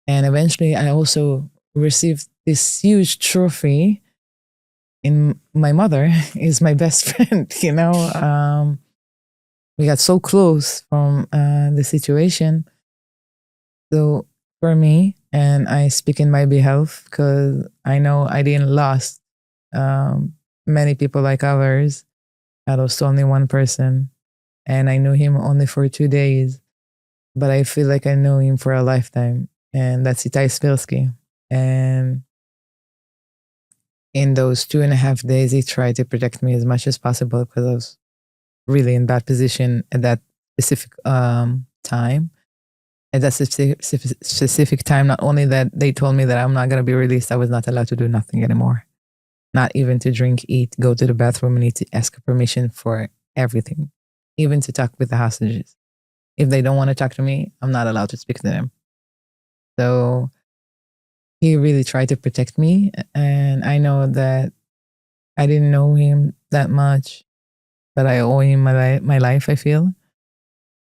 eventually I also received this huge trophy. In my mother is my best friend, we got so close from the situation. So for me, and I speak in my behalf because I know I didn't lost many people like others. I lost only one person, and I knew him only for 2 days, but I feel like I knew him for a lifetime, and that's Itai Spilsky. And in those 2.5 days, he tried to protect me as much as possible because I was really in bad position at that specific time. At that specific time, not only that they told me that I'm not going to be released, I was not allowed to do nothing anymore. Not even to drink, eat, go to the bathroom, and need to ask permission for everything, even to talk with the hostages. If they don't want to talk to me, I'm not allowed to speak to them. So he really tried to protect me. And I know that I didn't know him that much, but I owe him my life, I feel.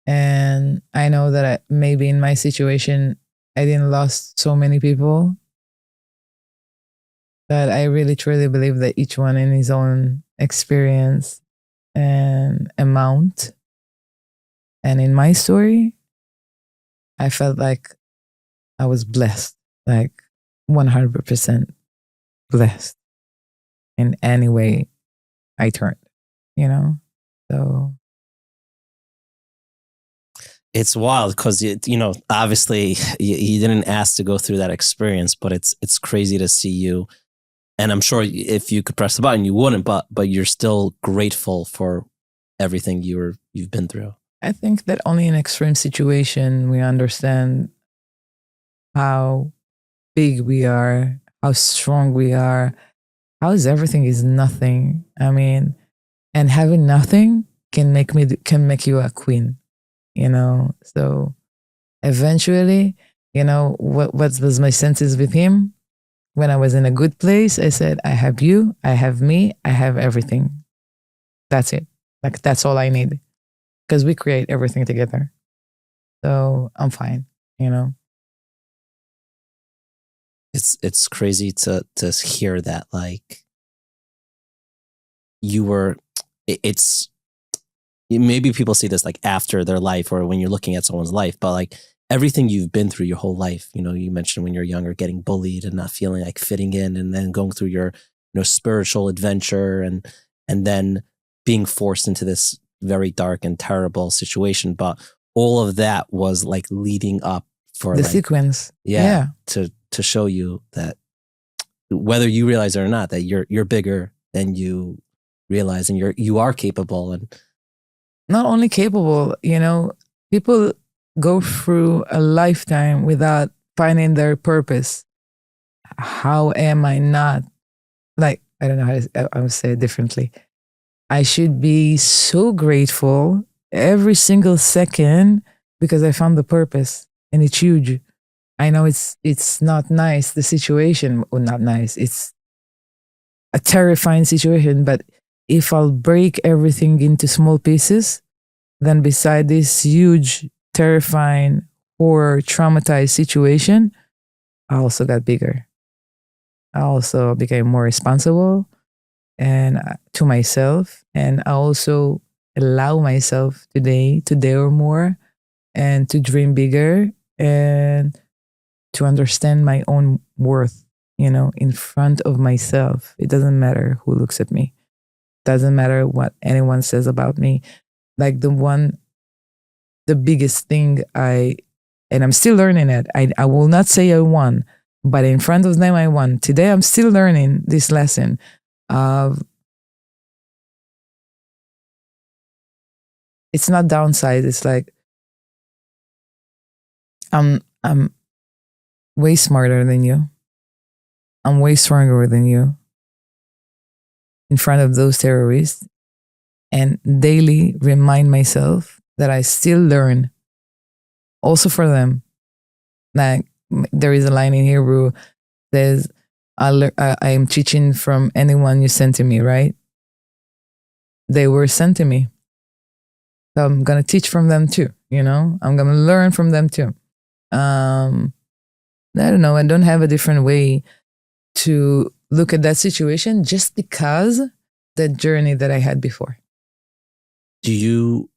And I know that maybe in my situation, I didn't lost so many people. But I really truly believe that each one in his own experience and amount. And in my story, I felt like I was blessed, like 100% blessed in any way I turned, So It's wild because obviously you didn't ask to go through that experience, but it's crazy to see you. And I'm sure if you could press the button, you wouldn't. But you're still grateful for everything you've been through. I think that only in extreme situation we understand how big we are, how strong we are, how everything is nothing. I mean, and having nothing can make you a queen, So eventually, what was my senses with him? When I was in a good place, I said, I have you, I have me, I have everything. That's it. Like, that's all I need. Because we create everything together. So I'm fine, It's crazy to hear that, like, you were, it's, maybe people see this like after their life or when you're looking at someone's life, but like everything you've been through your whole life, you mentioned when you're younger, getting bullied and not feeling like fitting in, and then going through your, spiritual adventure and then being forced into this very dark and terrible situation. But all of that was like leading up for the sequence. Yeah. To show you that whether you realize it or not, that you're bigger than you realize, and you are capable. And not only capable, people go through a lifetime without finding their purpose. How am I not? Like, I don't know how I would say it differently. I should be so grateful every single second because I found the purpose, and it's huge. I know it's not nice, the situation, or not nice. It's a terrifying situation, but if I'll break everything into small pieces, then beside this huge, terrifying, horror, traumatized situation, I also got bigger. I also became more responsible and to myself, and I also allow myself today to dare more and to dream bigger and to understand my own worth, in front of myself. It doesn't matter who looks at me. Doesn't matter what anyone says about me. Like the biggest thing and I'm still learning it. I will not say I won, but in front of them I won. Today I'm still learning this lesson of it's not downside. It's like I'm way smarter than you. I'm way stronger than you in front of those terrorists, and daily remind myself that I still learn also for them. Like there is a line in Hebrew says, I am teaching from anyone you sent to me, right? They were sent to me. So I'm going to teach from them too, I'm going to learn from them too. I don't know. I don't have a different way to look at that situation just because the journey that I had before. Do you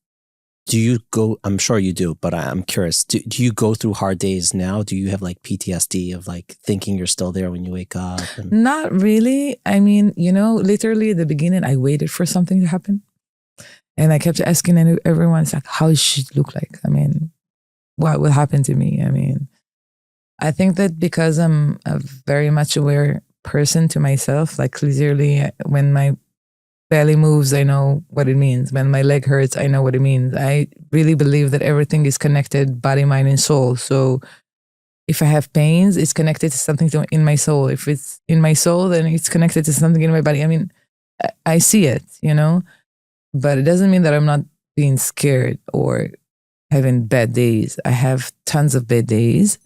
go, I'm sure you do, but I'm curious, do you go through hard days now? Do you have like PTSD of like thinking you're still there when you wake up? Not really. I mean, literally at the beginning, I waited for something to happen. And I kept asking everyone, it's like, how does she look like? I mean, what will happen to me? I mean, I think that because I'm a very much aware person to myself, like clearly when my belly moves, I know what it means. When my leg hurts, I know what it means. I really believe that everything is connected, body, mind, and soul. So if I have pains, it's connected to something in my soul. If it's in my soul, then it's connected to something in my body. I mean, I see it, but it doesn't mean that I'm not being scared or having bad days. I have tons of bad days,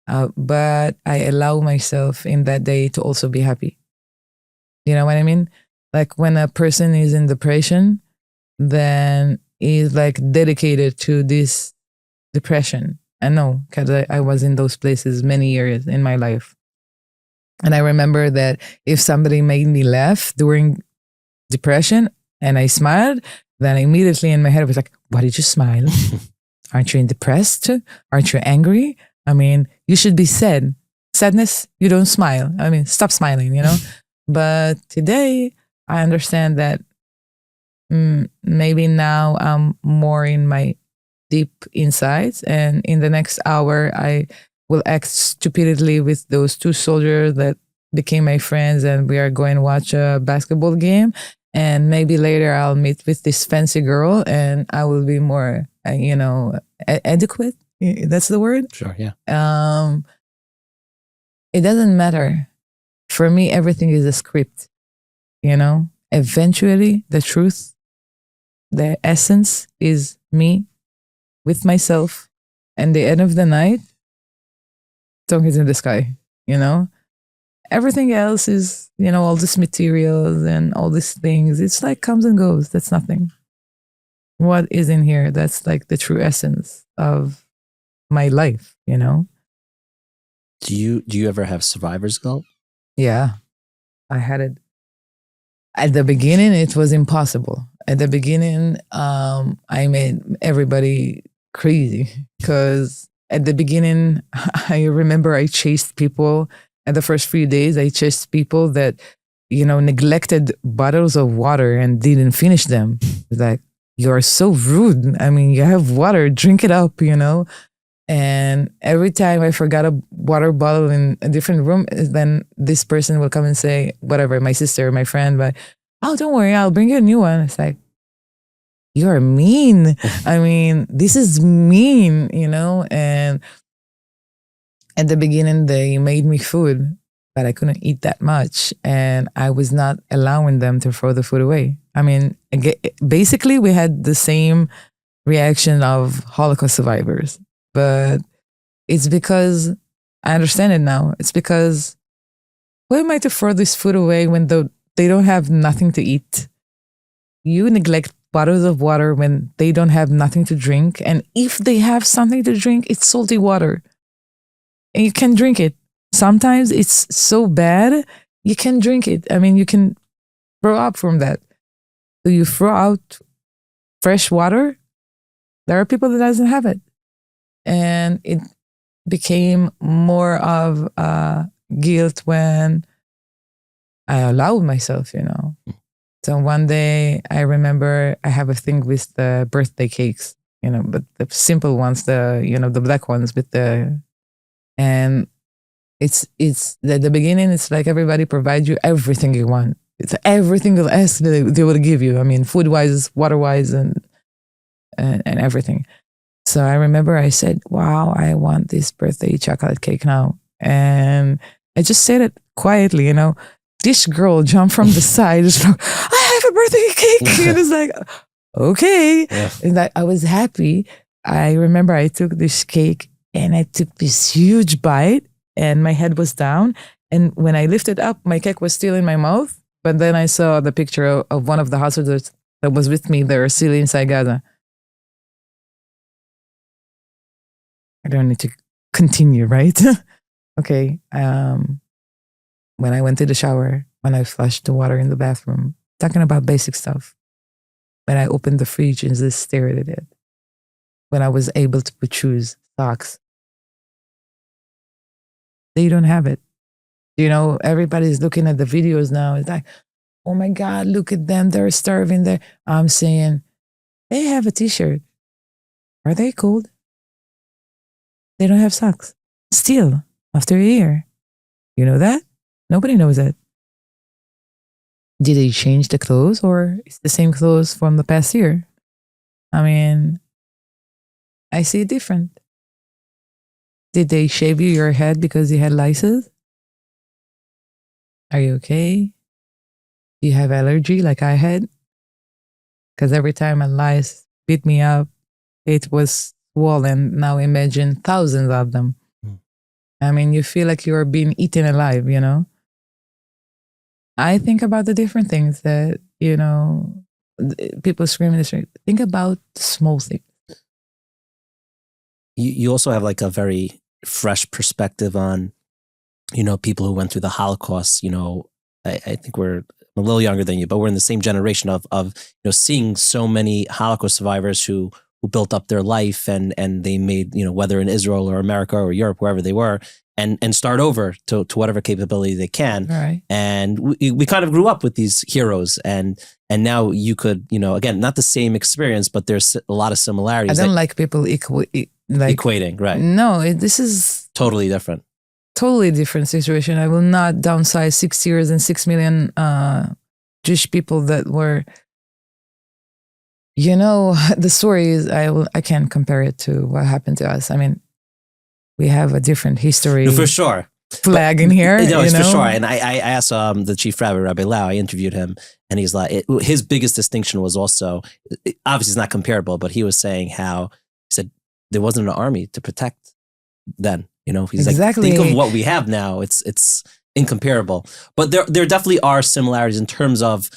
but I allow myself in that day to also be happy. You know what I mean? Like when a person is in depression, then is like dedicated to this depression. I know, because I was in those places many years in my life. And I remember that if somebody made me laugh during depression and I smiled, then immediately in my head I was like, why did you smile? Aren't you depressed? Aren't you angry? I mean, you should be sad. Sadness, you don't smile. I mean, stop smiling, But today I understand that maybe now I'm more in my deep insights, and in the next hour I will act stupidly with those two soldiers that became my friends, and we are going to watch a basketball game, and maybe later I'll meet with this fancy girl and I will be more adequate. That's the word. Sure. Yeah. It doesn't matter for me. Everything is a script, eventually the truth, the essence is me with myself, and the end of the night, tongue is in the sky, Everything else is, all these materials and all these things, it's like comes and goes. That's nothing. What is in here? That's like the true essence of my life, Do you ever have survivor's guilt? Yeah, I had it. At the beginning, it was impossible. At the beginning, I made everybody crazy because at the beginning, I remember I chased people. At the first few days, I chased people that, neglected bottles of water and didn't finish them. Like, you're so rude. I mean, you have water, drink it up, And every time I forgot a water bottle in a different room, then this person will come and say, whatever, my sister, my friend, but, oh, don't worry, I'll bring you a new one. It's like, you're mean. I mean, this is mean, And at the beginning, they made me food, but I couldn't eat that much. And I was not allowing them to throw the food away. I mean, basically, we had the same reaction of Holocaust survivors. But it's because I understand it now. It's because why am I to throw this food away when they don't have nothing to eat? you neglect bottles of water when they don't have nothing to drink. And if they have something to drink, it's salty water. And you can drink it. Sometimes it's so bad, you can drink it. I mean, you can throw up from that. So you throw out fresh water. There are people that doesn't have it. And it became more of guilt when I allowed myself, So one day I remember I have a thing with the birthday cakes, but the simple ones, the black ones and it's at the beginning, it's like everybody provides you everything you want. It's everything else they will give you. I mean, food wise, water wise, and everything. So I remember I said, wow, I want this birthday chocolate cake now. And I just said it quietly, This girl jumped from the side, just like, I have a birthday cake. And it's like, okay. Yeah. And I was happy. I remember I took this cake and I took this huge bite and my head was down. And when I lifted up, my cake was still in my mouth. But then I saw the picture of one of the hostages that was with me. They were still inside Gaza. I don't need to continue, right? Okay. When I went to the shower, when I flushed the water in the bathroom, talking about basic stuff. When I opened the fridge and just stared at it. When I was able to choose socks. They don't have it. Everybody's looking at the videos now. It's like, oh my God, look at them. They're starving there. I'm saying, they have a t-shirt. Are they cold? They don't have socks. Still, after a year. You know that? Nobody knows that. Did they change the clothes or it's the same clothes from the past year? I mean, I see it different. Did they shave you your head because you had lices? Are you okay? Do you have allergy like I had? Because every time a lice bit me up, it was swollen. Now imagine thousands of them. I mean, you feel like you're being eaten alive, I think about the different things that, people scream in the street. Think about the small things. You also have like a very fresh perspective on, people who went through the Holocaust. I think we're a little younger than you, but we're in the same generation of seeing so many Holocaust survivors who built up their life and they made, whether in Israel or America or Europe, wherever they were, and start over to whatever capability they can. Right. And we kind of grew up with these heroes and now you could, again, not the same experience, but there's a lot of similarities. I don't like people equating, right? No, this is totally different. Totally different situation. I will not downsize 6 years and 6 million Jewish people that were, the story is, I can't compare it to what happened to us. I mean, we have a different history. No, for sure. Flag in here. No, it's for sure. And I asked the chief rabbi, Rabbi Lau, I interviewed him, and he's like, his biggest distinction was also, obviously it's not comparable, but he was saying how, he said, there wasn't an army to protect then. He's exactly. Like, think of what we have now. It's incomparable. But there definitely are similarities in terms of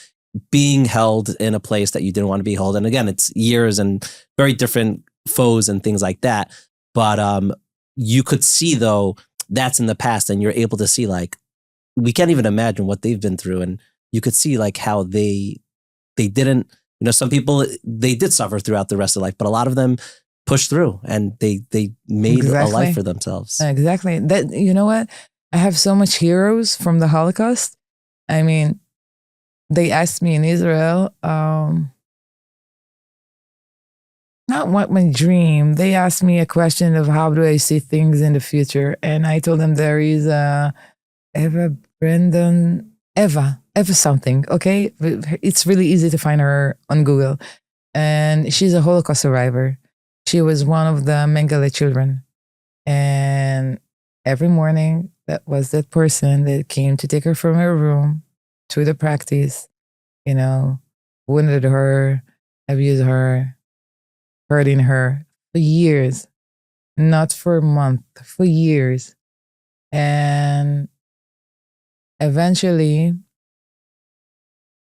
being held in a place that you didn't want to be held. And again, it's years and very different foes and things like that. But you could see, though, that's in the past, and you're able to see, like, we can't even imagine what they've been through. And you could see, like, how they didn't, some people, they did suffer throughout the rest of life, but a lot of them pushed through and they made a life for themselves. Exactly. That, you know what? I have so much heroes from the Holocaust. I mean, they asked me in Israel, not what my dream. They asked me a question of how do I see things in the future. And I told them there is Eva something. Okay. It's really easy to find her on Google. And she's a Holocaust survivor. She was one of the Mengele children. And every morning, that was that person that came to take her from her room to the practice, wounded her, abused her, hurting her for years, not for a month, for years. And eventually,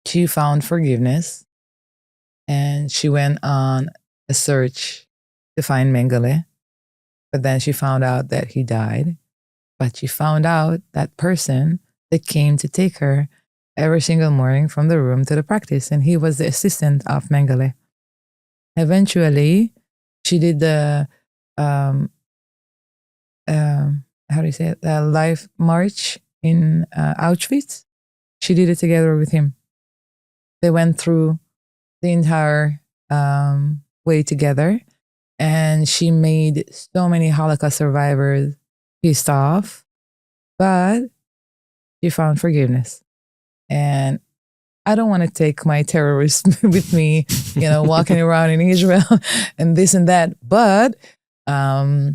she found forgiveness. and she went on a search to find Mengele. But then she found out that he died. But she found out that person that came to take her every single morning from the room to the practice, and he was the assistant of Mengele. Eventually, she did the how do you say it? The life march in Auschwitz. She did it together with him. They went through the entire way together, and she made so many Holocaust survivors pissed off, but she found forgiveness. And I don't want to take my terrorists with me, walking around in Israel and this and that, but I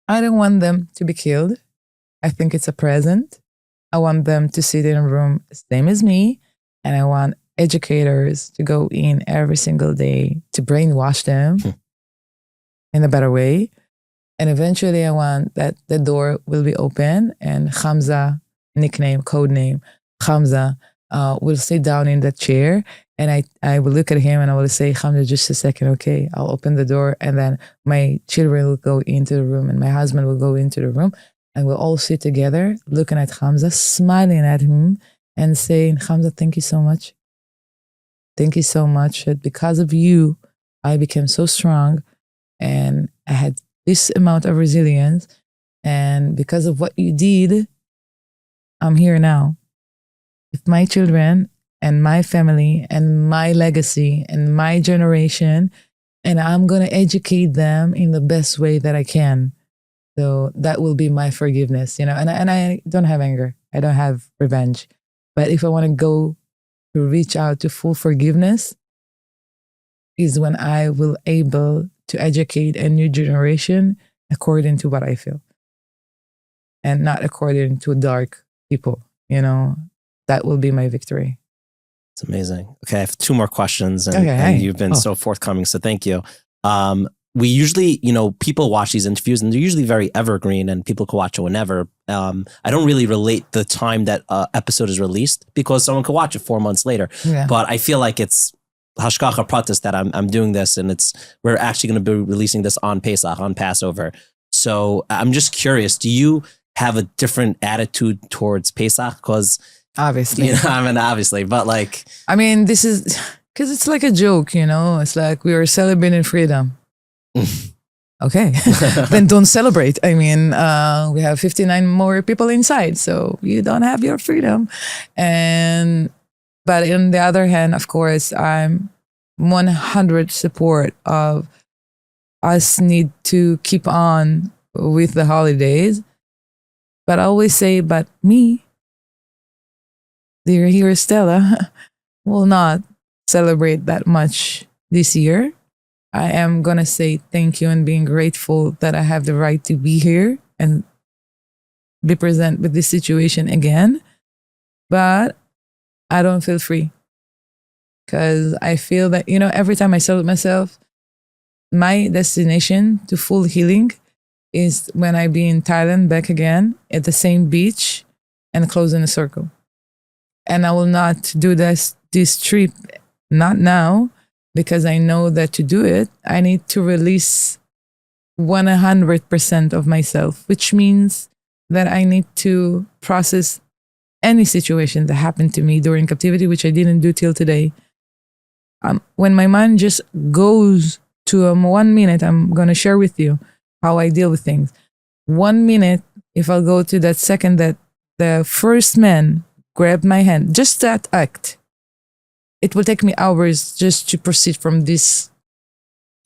don't want them to be killed. I think it's a present. I want them to sit in a room same as me, and I want educators to go in every single day to brainwash them in a better way. And eventually I want that the door will be open and Hamza, code name, Hamza, will sit down in that chair, and I will look at him and I will say, Hamza, just a second, okay? I'll open the door, and then my children will go into the room and my husband will go into the room, and we'll all sit together looking at Hamza, smiling at him and saying, Hamza, thank you so much. Thank you so much that because of you, I became so strong and I had this amount of resilience. And because of what you did, I'm here now with my children and my family and my legacy and my generation. And I'm going to educate them in the best way that I can. So that will be my forgiveness, and I don't have anger. I don't have revenge. But if I want to go to reach out to full forgiveness, is when I will able to educate a new generation according to what I feel, and not according to dark people. That will be my victory. It's amazing. Okay, I have two more questions, and, Okay, and you've been so forthcoming, so thank you. We usually, people watch these interviews and they're usually very evergreen and people can watch it whenever. I don't really relate the time that episode is released because someone could watch it 4 months later. Yeah. But I feel like it's hashgacha pratis that I'm doing this, and we're actually going to be releasing this on Pesach, on Passover. So I'm just curious, do you have a different attitude towards Pesach? Because obviously, obviously, but this is because it's like a joke, It's like we are celebrating freedom. Okay, then don't celebrate. We have 59 more people inside, so you don't have your freedom. But on the other hand, of course, I'm 100 support of us need to keep on with the holidays. But I always say, but me, dear here Stella, will not celebrate that much this year. I am going to say thank you and being grateful that I have the right to be here and be present with this situation again. But I don't feel free because I feel that, every time I celebrate myself, my destination to full healing is when I be in Thailand back again at the same beach and close in a circle. And I will not do this trip, not now, because I know that to do it, I need to release 100% of myself, which means that I need to process any situation that happened to me during captivity, which I didn't do till today. When my mind just goes to 1 minute, I'm going to share with you how I deal with things. 1 minute, if I'll go to that second that the first man grabbed my hand, just that act, it will take me hours just to proceed from this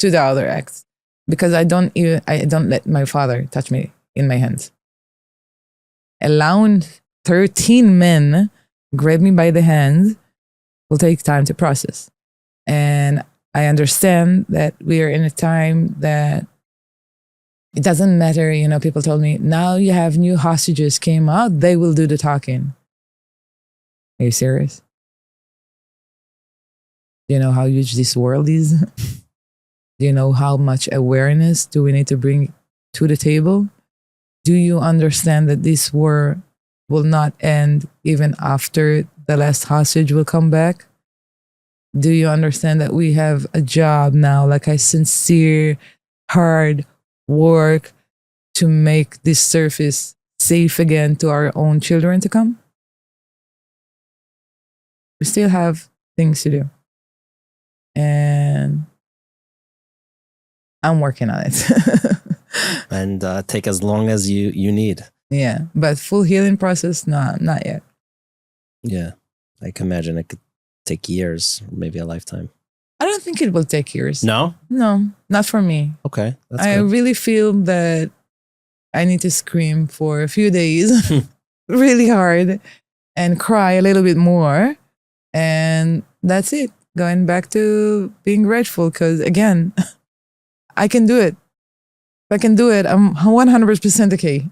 to the other act, because I don't let my father touch me in my hands. Allowing 13 men grab me by the hand will take time to process. And I understand that we are in a time that it doesn't matter, people told me, now you have new hostages came out, they will do the talking. Are you serious? Do you know how huge this world is? Do you know how much awareness do we need to bring to the table? Do you understand that this war will not end even after the last hostage will come back? Do you understand that we have a job now, like a sincere, hard work to make this surface safe again to our own children to come? We still have things to do. And I'm working on it. And take as long as you need. Yeah, but full healing process, not yet. Yeah, I can imagine it could take years, maybe a lifetime. I don't think it will take years. No? No, not for me. Okay, that's I good. really feel that I need to scream for a few days really hard and cry a little bit more. And that's it. Going back to being grateful because, again, I can do it. If I can do it, I'm 100% okay.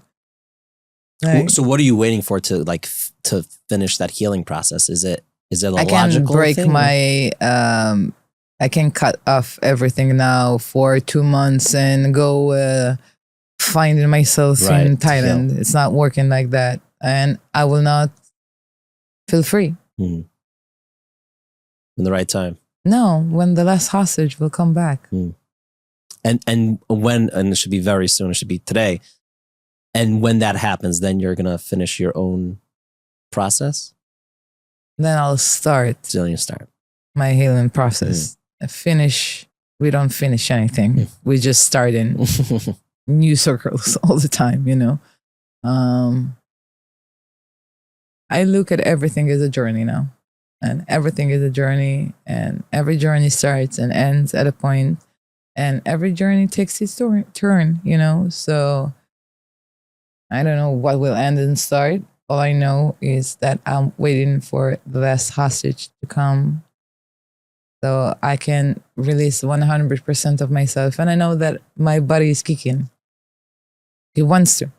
Like, So what are you waiting for to to finish that healing process? Is it a I can logical break thing? my I can cut off everything now for 2 months and go finding myself Right, in to heal. Thailand. It's not working like that, and I will not feel free. In the right time. No, when the last hostage will come back. And when, and it should be very soon, it should be today. And when that happens, then you're gonna finish your own process. Then I'll start Till you start. my healing process. We don't finish anything. We just start in new circles all the time, you know. I look at everything as a journey now. And everything is a journey. And every journey starts and ends at a point. And every journey takes its turn, you know. So I don't know what will end and start. All I know is that I'm waiting for the last hostage to come so I can release 100% of myself. And I know that my body is kicking. It wants to.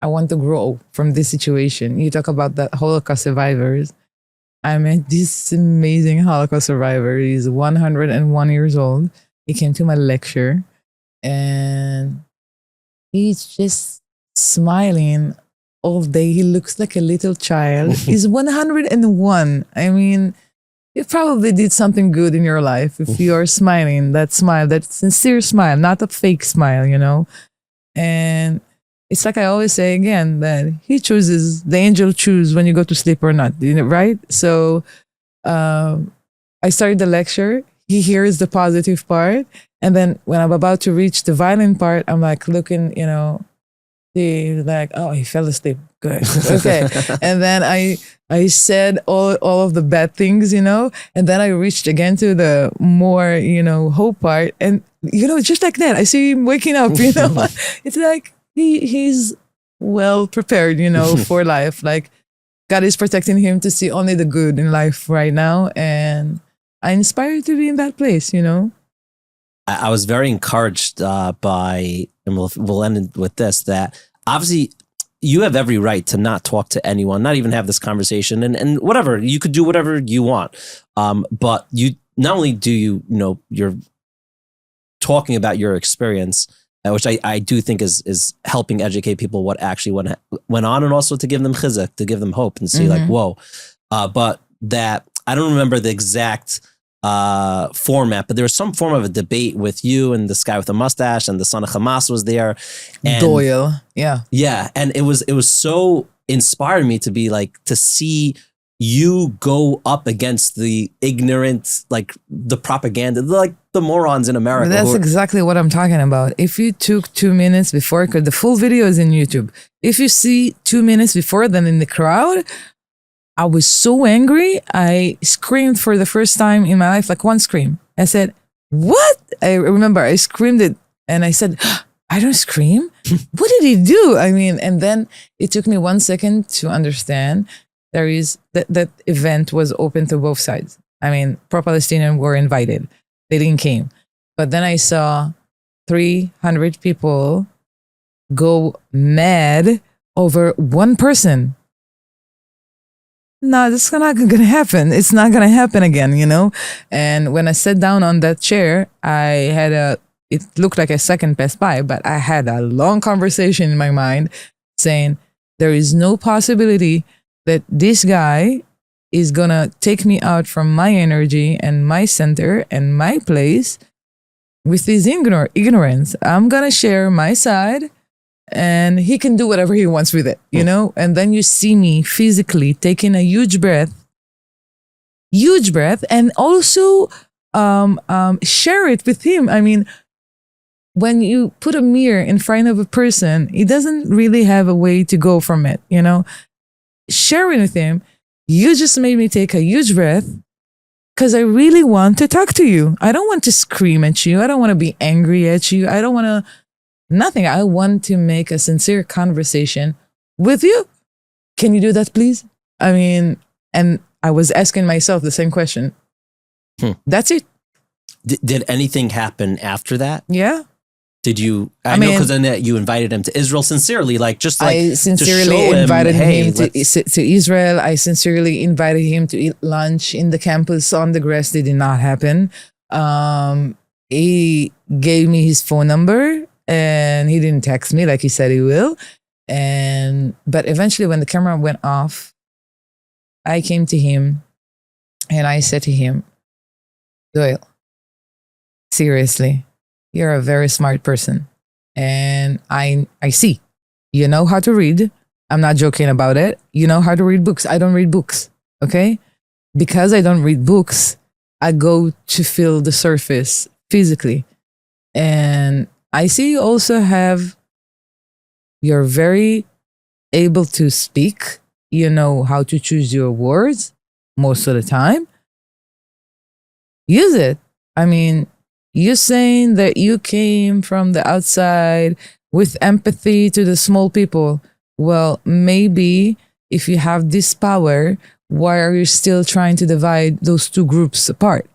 I want to grow from this situation. You talk about the Holocaust survivors. I met this amazing Holocaust survivor. He's 101 years old. He came to my lecture and he's just smiling all day. He looks like a little child. He's 101. I mean, you probably did something good in your life if you are smiling. That smile, that sincere smile, not a fake smile, you know? And it's like I always say again, that he chooses, the angel choose when you go to sleep or not, you know, right? So I started the lecture. He hears the positive part. And then when I'm about to reach the violent part, I'm like looking, you know, he's like, oh, he fell asleep. Good. Okay. And then I said all of the bad things, you know, and then I reached again to the more, you know, hope part. And, you know, just like that, I see him waking up, you know. It's like he's well prepared, you know, for life. Like God is protecting him to see only the good in life right now. And I inspire to be in that place, you know. I was very encouraged by, and we'll end with this, that obviously you have every right to not talk to anyone, not even have this conversation, and whatever, you could do whatever you want. But you, not only do you know, you're talking about your experience, which I do think is helping educate people what actually went on, and also to give them chizuk, to give them hope and see like, whoa. But that, I don't remember the exact format, but there was some form of a debate with you and this guy with a mustache, and the son of Hamas was there. And Doyle. Yeah. And it was so inspired me to be like, to see you go up against the ignorant, like the propaganda, like the morons in America. But that's exactly what I'm talking about. If you took 2 minutes before, because the full video is in YouTube, if you see 2 minutes before, then in the crowd, I was so angry. I screamed for the first time in my life, like one scream. I said, what? I remember I screamed it and I said, I don't scream. What did he do? I mean, and then it took me 1 second to understand there is that event was open to both sides. I mean, pro-Palestinian were invited. They didn't came. But then I saw 300 people go mad over one person. No, this is not going to happen. It's not going to happen again, you know? And when I sat down on that chair, it looked like a second passed by, but I had a long conversation in my mind saying, there is no possibility that this guy is gonna take me out from my energy and my center and my place with his ignorance. I'm gonna share my side and he can do whatever he wants with it, you know? And then you see me physically taking a huge breath, and also share it with him. I mean, when you put a mirror in front of a person, he doesn't really have a way to go from it, you know? Sharing with him, you just made me take a huge breath because I really want to talk to you. I don't want to scream at you. I don't want to be angry at you. I don't want to, nothing. I want to make a sincere conversation with you. Can you do that, please? I mean, and I was asking myself the same question. That's it. Did anything happen after that? Yeah. Did you? I know because then you invited him to Israel sincerely, like just like I sincerely invited him to Israel. I sincerely invited him to eat lunch in the campus on the grass. It did not happen. He gave me his phone number and he didn't text me like he said he will. But eventually, when the camera went off, I came to him and I said to him, Doyle, seriously, you're a very smart person. And I see. You know how to read. I'm not joking about it. You know how to read books. I don't read books. Okay? Because I don't read books, I go to feel the surface physically. And I see you also you're very able to speak. You know how to choose your words most of the time. Use it. I mean, you're saying that you came from the outside with empathy to the small people. Well, maybe if you have this power, why are you still trying to divide those two groups apart?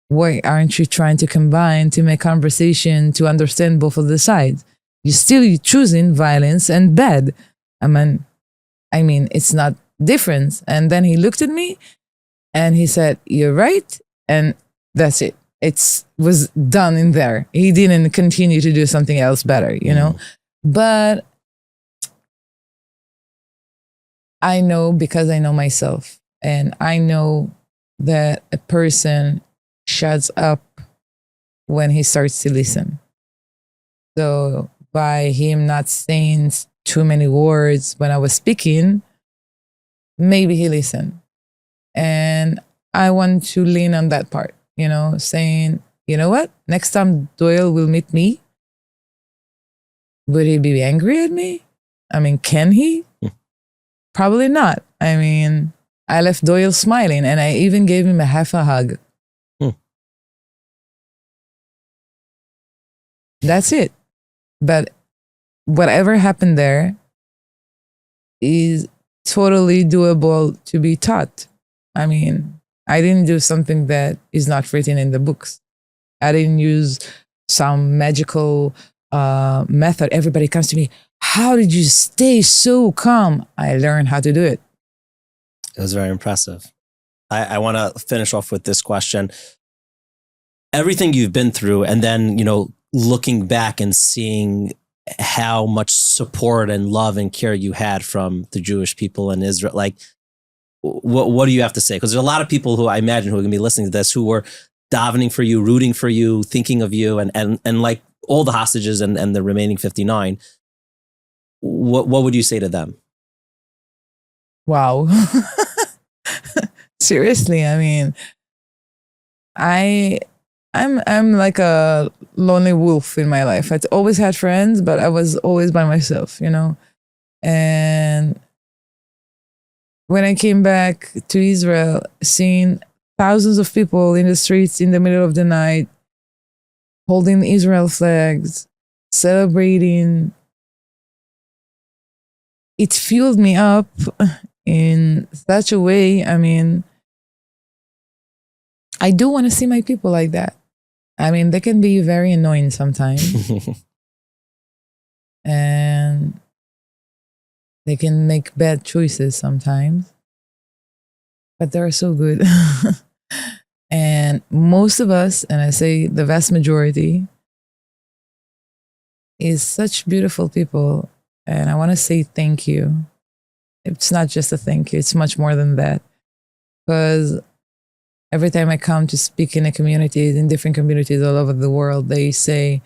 Why aren't you trying to combine to make conversation to understand both of the sides? You're still choosing violence and bad. I mean, it's not different. And then he looked at me and he said, "You're right." And that's it. It was done in there. He didn't continue to do something else better, you know? But I know because I know myself. And I know that a person shuts up when he starts to listen. So by him not saying too many words when I was speaking, maybe he listened. And I want to lean on that part. You know, saying, you know what? Next time Doyle will meet me, would he be angry at me? I mean, can he? Probably not. I mean, I left Doyle smiling and I even gave him a half a hug. That's it. But whatever happened there is totally doable to be taught. I mean, I didn't do something that is not written in the books. I didn't use some magical method. Everybody comes to me, how did you stay so calm? I learned how to do it. It was very impressive. I want to finish off with this question. Everything you've been through, and then, you know, looking back and seeing how much support and love and care you had from the Jewish people in Israel, like, what do you have to say? Because there's a lot of people who I imagine who are going to be listening to this who were davening for you, rooting for you, thinking of you, and like all the hostages and the remaining 59. What would you say to them? Wow. Seriously, I mean, I'm like a lonely wolf in my life. I'd always had friends, but I was always by myself, you know? And when I came back to Israel, seeing thousands of people in the streets in the middle of the night, holding Israel flags, celebrating, it fueled me up in such a way. I mean, I do want to see my people like that. I mean, they can be very annoying sometimes. And they can make bad choices sometimes, but they're so good. And most of us, and I say the vast majority, is such beautiful people. And I want to say thank you. It's not just a thank you, it's much more than that. Because every time I come to speak in different communities all over the world, they say,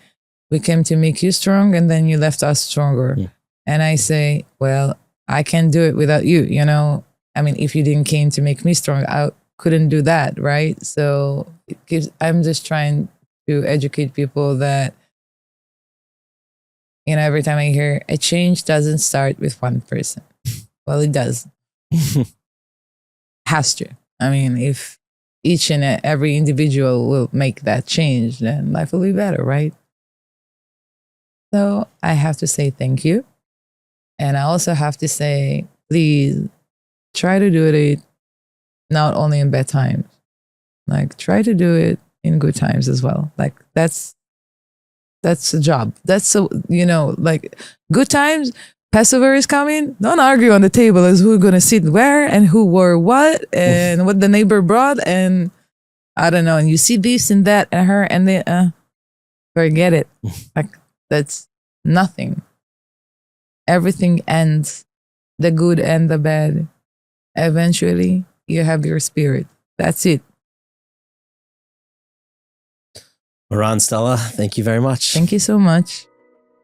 we came to make you strong and then you left us stronger. Yeah. And I say, well, I can't do it without you, you know? I mean, if you didn't came to make me strong, I couldn't do that, right? So I'm just trying to educate people that, you know, every time I hear a change doesn't start with one person. Well, it does. Has to. I mean, if each and every individual will make that change, then life will be better, right? So I have to say thank you. And I also have to say, please try to do it not only in bad times, like try to do it in good times as well. Like that's a job. That's so, you know, like good times, Passover is coming. Don't argue on the table as who's going to sit where and who wore what and what the neighbor brought. And I don't know. And you see this and that and her and they, forget it. Like that's nothing. Everything ends, the good and the bad. Eventually, you have your spirit. That's it. Moran Stela, thank you very much. Thank you so much.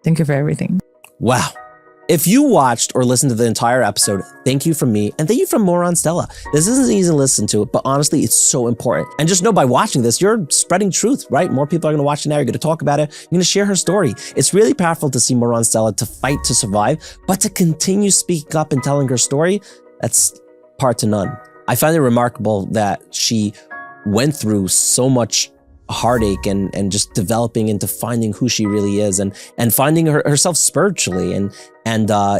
Thank you for everything. Wow. If you watched or listened to the entire episode, thank you from me and thank you from Moran Stela. This isn't easy to listen to, but honestly, it's so important. And just know by watching this, you're spreading truth, right? More people are going to watch it now. You're going to talk about it. You're going to share her story. It's really powerful to see Moran Stela to fight to survive, but to continue speaking up and telling her story, that's par to none. I find it remarkable that she went through so much heartache and just developing into finding who she really is and finding herself spiritually. And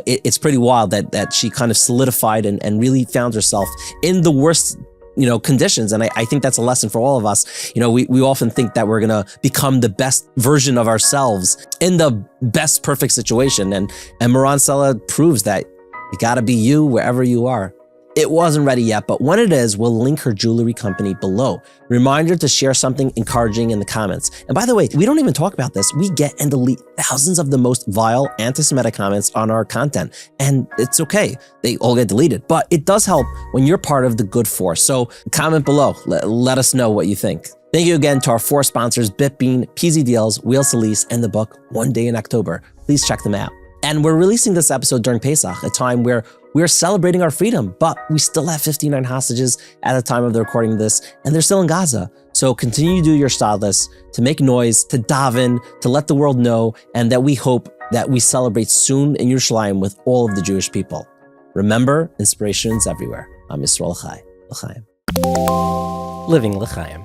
it's pretty wild that she kind of solidified and really found herself in the worst, you know, conditions. And I think that's a lesson for all of us. You know, we often think that we're going to become the best version of ourselves in the best perfect situation. And Moran Stela proves that you got to be you wherever you are. It wasn't ready yet, but when it is, we'll link her jewelry company below. Reminder to share something encouraging in the comments. And by the way, we don't even talk about this. We get and delete thousands of the most vile anti-Semitic comments on our content. And it's okay. They all get deleted, but it does help when you're part of the good force. So comment below. Let us know what you think. Thank you again to our 4 sponsors, BitBean, PZ Deals, Wheels to Lease, and the book One Day in October. Please check them out. And we're releasing this episode during Pesach, a time where we're celebrating our freedom, but we still have 59 hostages at the time of the recording of this, and they're still in Gaza. So continue to do your stylus, to make noise, to daven, to let the world know, and that we hope that we celebrate soon in Yerushalayim with all of the Jewish people. Remember, inspirations everywhere. I'm Yisrael Chai, L'chaim. Living L'chaim.